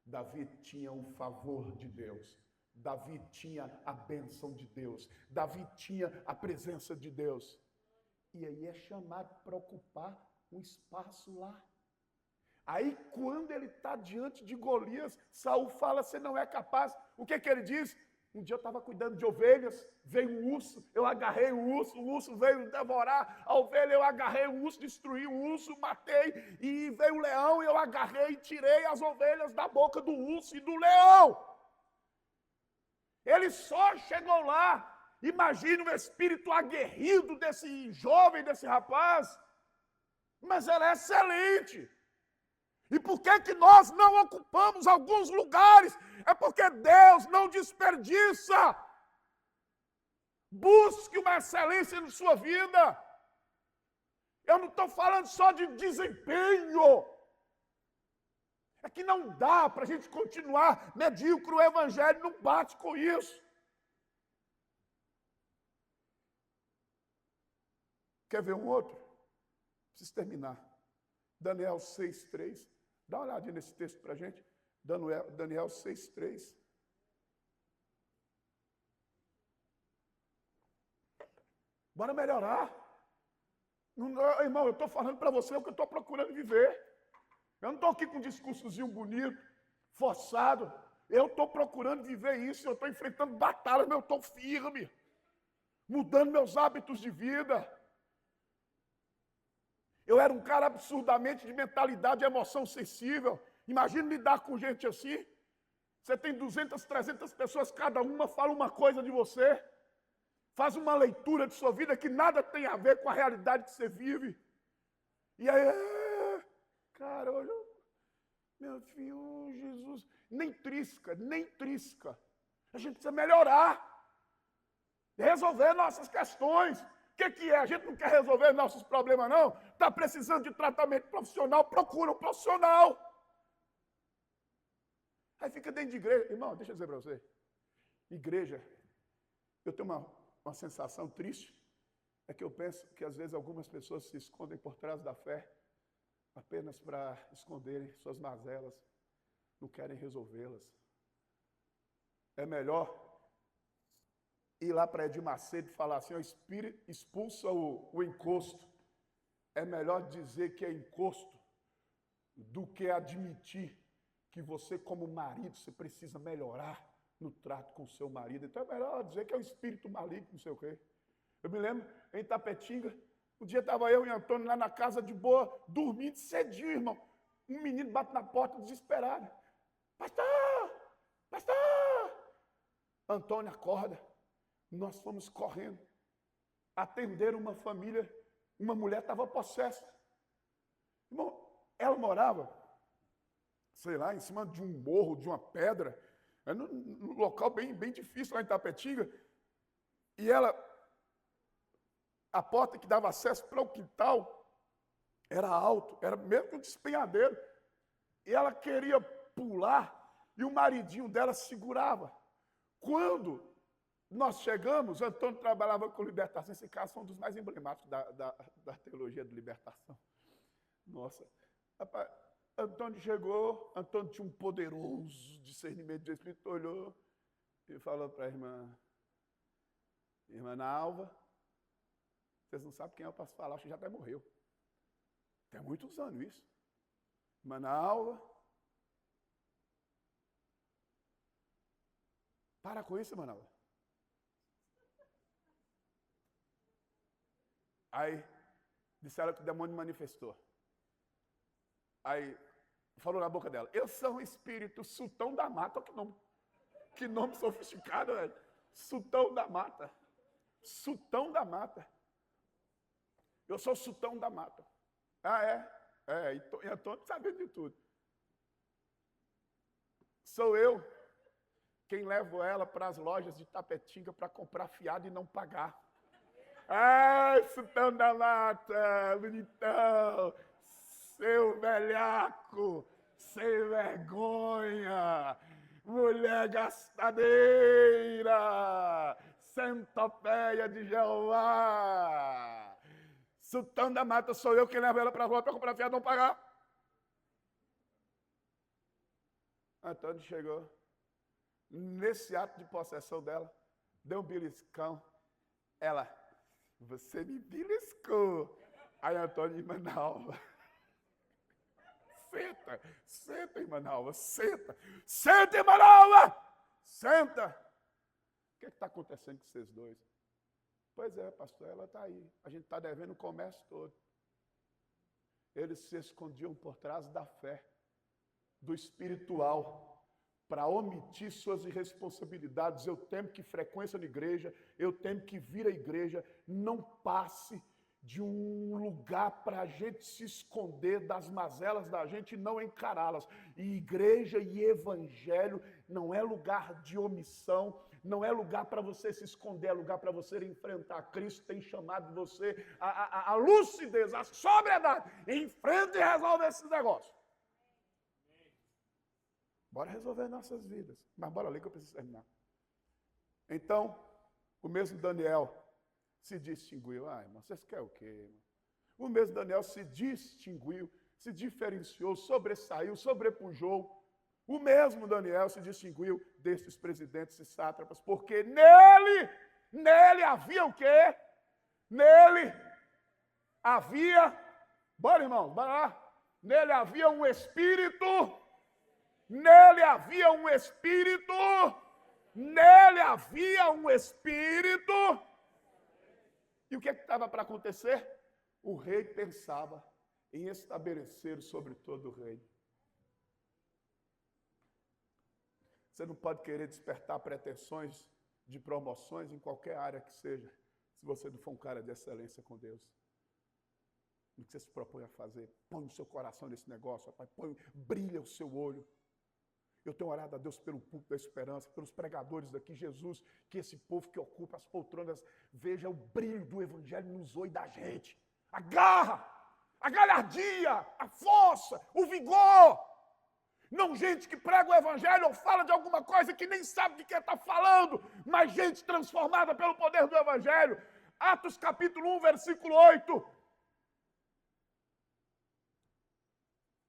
Davi tinha o favor de Deus. Davi tinha a bênção de Deus. Davi tinha a presença de Deus. E aí é chamado para ocupar um espaço lá. Aí quando ele está diante de Golias, Saul fala, você não é capaz. O que ele diz? Um dia eu estava cuidando de ovelhas, veio um urso, eu agarrei o urso veio devorar a ovelha, eu agarrei o urso, destruí o urso, matei, e veio o leão, eu agarrei e tirei as ovelhas da boca do urso e do leão. Ele só chegou lá. Imagina o espírito aguerrido desse jovem, desse rapaz. Mas ele é excelente. E por que nós não ocupamos alguns lugares? É porque Deus não desperdiça. Busque uma excelência na sua vida. Eu não estou falando só de desempenho. É que não dá para a gente continuar medíocre, o evangelho não bate com isso. Quer ver um outro? Preciso terminar. Daniel 6,3. Dá uma olhadinha nesse texto para a gente. Daniel 6,3. Bora melhorar. Não, irmão, eu estou falando para você o que eu estou procurando viver. Eu não estou aqui com um discursozinho bonito, forçado. Eu estou procurando viver isso, eu estou enfrentando batalhas, mas eu estou firme. mudando meus hábitos de vida. Eu era um cara absurdamente de mentalidade e emoção sensível. Imagina lidar com gente assim. Você tem 200, 300 pessoas, cada uma fala uma coisa de você. Faz uma leitura de sua vida que nada tem a ver com a realidade que você vive. E aí, cara, olha, meu filho, Jesus, nem trisca. A gente precisa melhorar. Resolver nossas questões. O que é? A gente não quer resolver nossos problemas, não? Está precisando de tratamento profissional? Procura um profissional. Aí fica dentro de igreja. Irmão, deixa eu dizer para você. Igreja, eu tenho uma sensação triste. É que eu penso que às vezes algumas pessoas se escondem por trás da fé apenas para esconderem suas mazelas. Não querem resolvê-las. É melhor ir lá para Edir Macedo e falar assim, expulsa o encosto. É melhor dizer que é encosto do que admitir que você, como marido, você precisa melhorar no trato com o seu marido. Então é melhor dizer que é um espírito maligno, não sei o quê. Eu me lembro, em Tapetinga, um dia estava eu e Antônio lá na casa de boa, dormindo cedinho, irmão. Um menino bate na porta desesperado. Pastor! Antônio acorda. Nós fomos correndo, atender uma família, uma mulher estava possessa. Irmão, ela morava, sei lá, em cima de um morro, de uma pedra, num local bem difícil lá em Tapetinga, e a porta que dava acesso para o quintal era alto, era mesmo que um despenhadeiro, e ela queria pular, e o maridinho dela segurava. Quando nós chegamos, Antônio trabalhava com libertação. Esse caso foi um dos mais emblemáticos da teologia de libertação. Nossa. Rapaz, Antônio chegou, Antônio tinha um poderoso discernimento do Espírito, olhou e falou para a irmã Nalva, vocês não sabem quem é, eu posso falar, acho que já até morreu. Tem muitos anos isso. Irmã Nalva, para com isso, irmã Nalva. Aí, disseram que o demônio manifestou. Aí, falou na boca dela, eu sou um espírito sultão da mata. Que nome sofisticado, velho. Sultão da mata. Sultão da mata. Eu sou sultão da mata. Ah, é? E Antônio sabendo de tudo. Sou eu quem levo ela para as lojas de Tapetinga para comprar fiado e não pagar. Ai, sultão da mata, bonitão, seu velhaco, sem vergonha, mulher gastadeira, centopeia de Jeová. Sultão da mata, sou eu quem levo ela para a rua para comprar fiado e não pagar. Antônio chegou, nesse ato de possessão dela, deu um beliscão, ela... Você me beliscou. Aí Antônio, irmã Nalva. Senta, irmã Nalva, senta. Senta, irmã Nalva! Senta. O que está acontecendo com vocês dois? Pois é, pastor, ela está aí. A gente está devendo o comércio todo. Eles se escondiam por trás da fé, do espiritual, para omitir suas irresponsabilidades. Eu temo que frequência na igreja, eu temo que vir à igreja não passe de um lugar para a gente se esconder das mazelas da gente e não encará-las. E igreja e evangelho não é lugar de omissão, não é lugar para você se esconder, é lugar para você enfrentar. Cristo tem chamado você a lucidez, a sobriedade. Enfrenta e resolve esses negócios. Bora resolver nossas vidas. Mas bora ler que eu preciso terminar. Então, o mesmo Daniel se distinguiu. Irmão, vocês querem o quê, irmão? O mesmo Daniel se distinguiu, se diferenciou, sobressaiu, sobrepujou. O mesmo Daniel se distinguiu desses presidentes e sátrapas, porque nele havia o quê? Nele havia, bora irmão, bora lá. Nele havia um espírito. Nele havia um espírito, E o que estava para acontecer? O rei pensava em estabelecer sobre todo o reino. Você não pode querer despertar pretensões de promoções em qualquer área que seja, se você não for um cara de excelência com Deus. O que você se propõe a fazer? Põe o seu coração nesse negócio, rapaz. Brilha o seu olho. Eu tenho orado a Deus pelo púlpito da esperança, pelos pregadores daqui, Jesus, que esse povo que ocupa as poltronas veja o brilho do evangelho nos olhos da gente. A garra, a galhardia, a força, o vigor. Não gente que prega o evangelho ou fala de alguma coisa que nem sabe de que está falando, mas gente transformada pelo poder do evangelho. Atos capítulo 1, versículo 8. O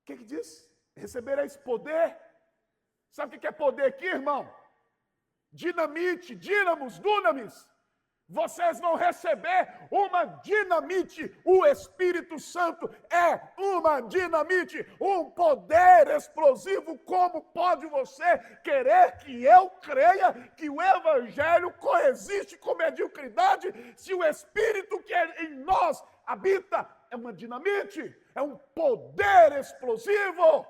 que diz? Recebereis poder. Sabe o que é poder aqui, irmão? Dinamite, dínamos, dunamis. Vocês vão receber uma dinamite. O Espírito Santo é uma dinamite, um poder explosivo. Como pode você querer que eu creia que o Evangelho coexiste com mediocridade se o Espírito que em nós habita é uma dinamite, é um poder explosivo?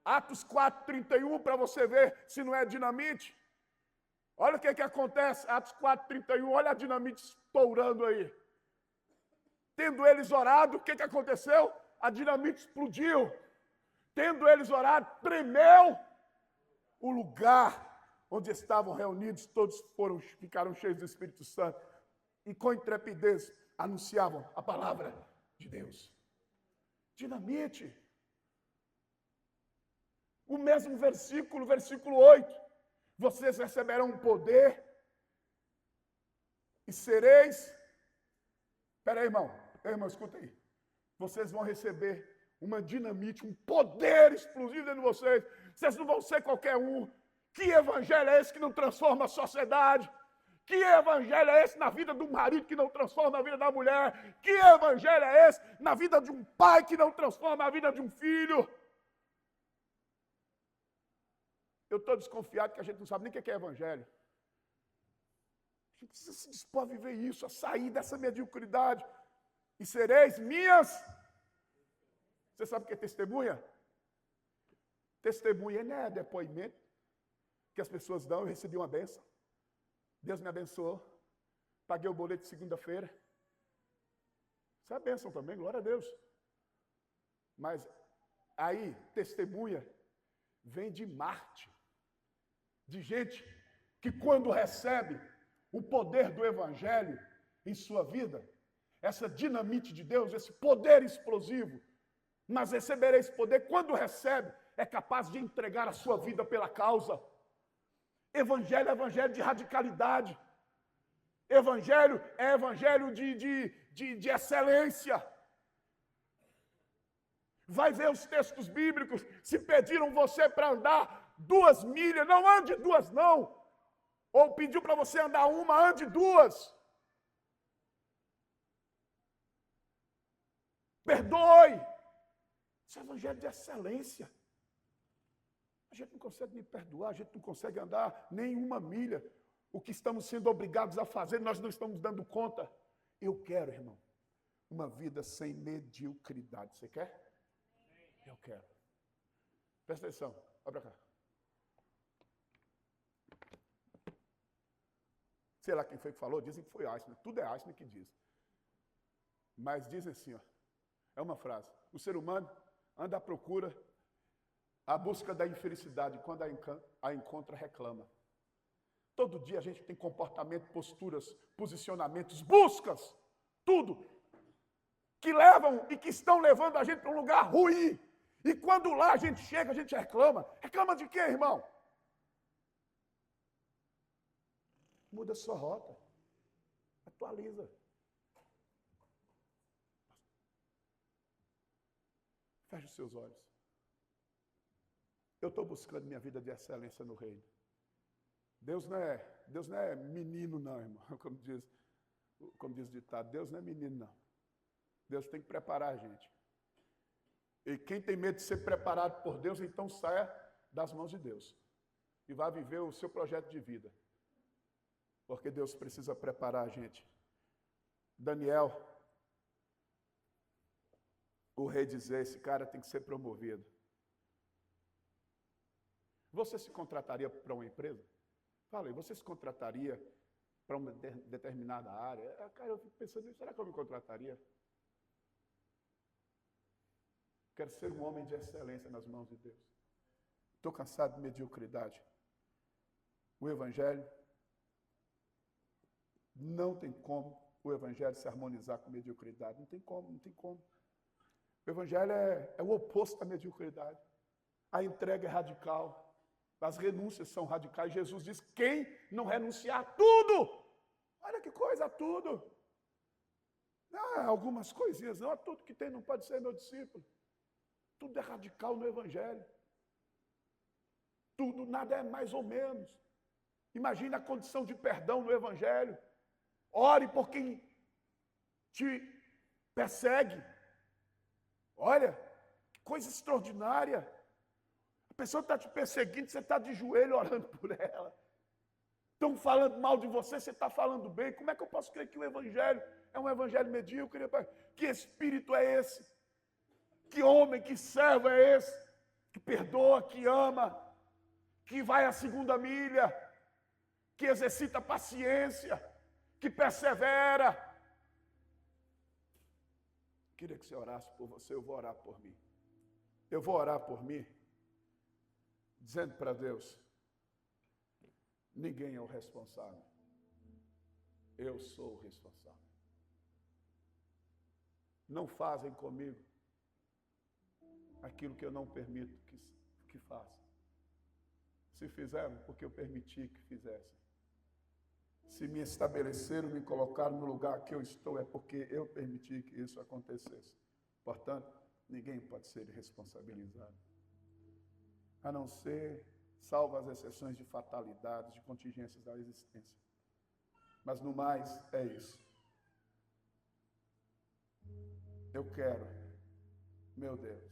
Atos 4:31, para você ver se não é dinamite. Olha o que acontece, Atos 4:31, olha a dinamite estourando aí. Tendo eles orado, o que aconteceu? A dinamite explodiu. Tendo eles orado, tremeu o lugar onde estavam reunidos, todos ficaram cheios do Espírito Santo e com intrepidez anunciavam a palavra de Deus. Dinamite. O mesmo versículo 8. Vocês receberão poder e sereis... Espera aí, irmão. Escuta aí. Vocês vão receber uma dinamite, um poder explosivo dentro de vocês. Vocês não vão ser qualquer um. Que evangelho é esse que não transforma a sociedade? Que evangelho é esse na vida do marido que não transforma a vida da mulher? Que evangelho é esse na vida de um pai que não transforma a vida de um filho? Eu estou desconfiado que a gente não sabe nem o que é evangelho. A gente precisa se dispor a viver isso, a sair dessa mediocridade. E sereis minhas. Você sabe o que é testemunha? Testemunha não é depoimento que as pessoas dão. Eu recebi uma bênção. Deus me abençoou. Paguei o boleto de segunda-feira. Isso é bênção também, glória a Deus. Mas aí, testemunha vem de Marte. De gente que quando recebe o poder do evangelho em sua vida, essa dinamite de Deus, esse poder explosivo, mas receberá esse poder, quando recebe, é capaz de entregar a sua vida pela causa. Evangelho é evangelho de radicalidade. Evangelho é evangelho de excelência. Vai ver os textos bíblicos, se pediram você para andar 2 milhas, não ande 2 não. Ou pediu para você andar 1, ande 2. Perdoe. Isso é evangelho de excelência. A gente não consegue nem perdoar, a gente não consegue andar nem 1 milha. O que estamos sendo obrigados a fazer, nós não estamos dando conta. Eu quero, irmão, uma vida sem mediocridade. Você quer? Eu quero. Presta atenção, olha para cá. Sei lá quem foi que falou, dizem que foi Einstein. Tudo é Einstein que diz. Mas dizem assim, ó, é uma frase. O ser humano anda à procura, à busca da infelicidade. Quando a encontra, reclama. Todo dia a gente tem comportamento, posturas, posicionamentos, buscas, tudo, que levam e que estão levando a gente para um lugar ruim. E quando lá a gente chega, a gente reclama. Reclama de quê, irmão? Muda a sua rota. Atualiza. Feche os seus olhos. Eu estou buscando minha vida de excelência no reino. Deus não é menino, não, irmão. Como diz o ditado, Deus não é menino, não. Deus tem que preparar a gente. E quem tem medo de ser preparado por Deus, então saia das mãos de Deus. E vá viver o seu projeto de vida. Porque Deus precisa preparar a gente Daniel, o rei dizia, esse cara tem que ser promovido. Você se contrataria para uma empresa? Fala aí, você se contrataria para uma determinada área? Cara, eu fico pensando, será que eu me contrataria? Quero ser um homem de excelência nas mãos de Deus. Estou cansado de mediocridade. O Evangelho, não tem como o Evangelho se harmonizar com mediocridade. Não tem como, não tem como. O Evangelho é o oposto da mediocridade. A entrega é radical. As renúncias são radicais. Jesus diz, quem não renunciar a tudo, olha que coisa, a tudo. Algumas coisinhas, não, a tudo que tem não pode ser meu discípulo. Tudo é radical no Evangelho. Tudo, nada é mais ou menos. Imagine a condição de perdão no Evangelho. Ore por quem te persegue. Olha, que coisa extraordinária. A pessoa está te perseguindo, você está de joelho orando por ela. Estão falando mal de você, você está falando bem. Como é que eu posso crer que o Evangelho é um Evangelho medíocre? Que espírito é esse? Que homem, que servo é esse? Que perdoa, que ama, que vai à segunda milha, que exercita a paciência, que persevera. Queria que você orasse por você, eu vou orar por mim. Eu vou orar por mim, dizendo para Deus, ninguém é o responsável. Eu sou o responsável. Não fazem comigo aquilo que eu não permito que façam. Se fizeram, porque eu permiti que fizessem. Se me estabeleceram, me colocaram no lugar que eu estou, é porque eu permiti que isso acontecesse. Portanto, ninguém pode ser responsabilizado. A não ser, salvo as exceções de fatalidades, de contingências da existência. Mas no mais, é isso. Eu quero, meu Deus,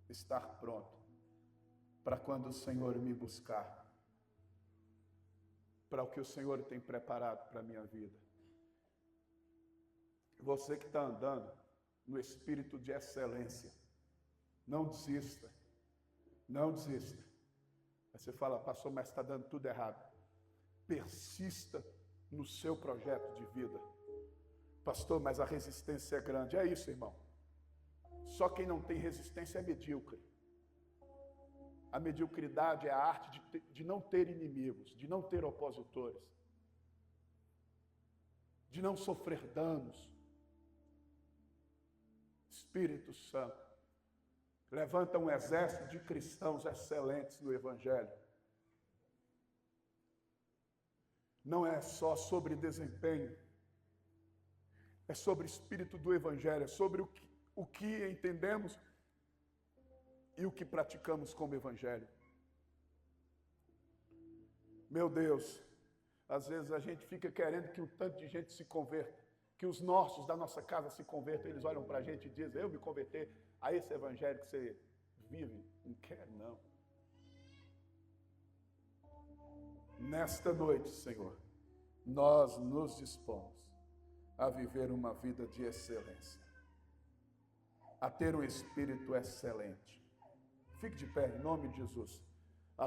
estar pronto para quando o Senhor me buscar, para o que o Senhor tem preparado para a minha vida. Você que está andando no espírito de excelência, não desista, não desista. Aí você fala, pastor, mas está dando tudo errado. Persista no seu projeto de vida. Pastor, mas a resistência é grande. É isso, irmão. Só quem não tem resistência é medíocre. A mediocridade é a arte de não ter inimigos, de não ter opositores, de não sofrer danos. Espírito Santo, levanta um exército de cristãos excelentes no Evangelho. Não é só sobre desempenho, é sobre o espírito do Evangelho, é sobre o que entendemos e o que praticamos como Evangelho. Meu Deus, às vezes a gente fica querendo que um tanto de gente se converta, que os nossos da nossa casa se convertam, eles olham para a gente e dizem, eu me converter a esse Evangelho que você vive. Não quero, não. Nesta noite, Senhor, nós nos dispomos a viver uma vida de excelência, a ter um espírito excelente. Fique de pé, em nome de Jesus.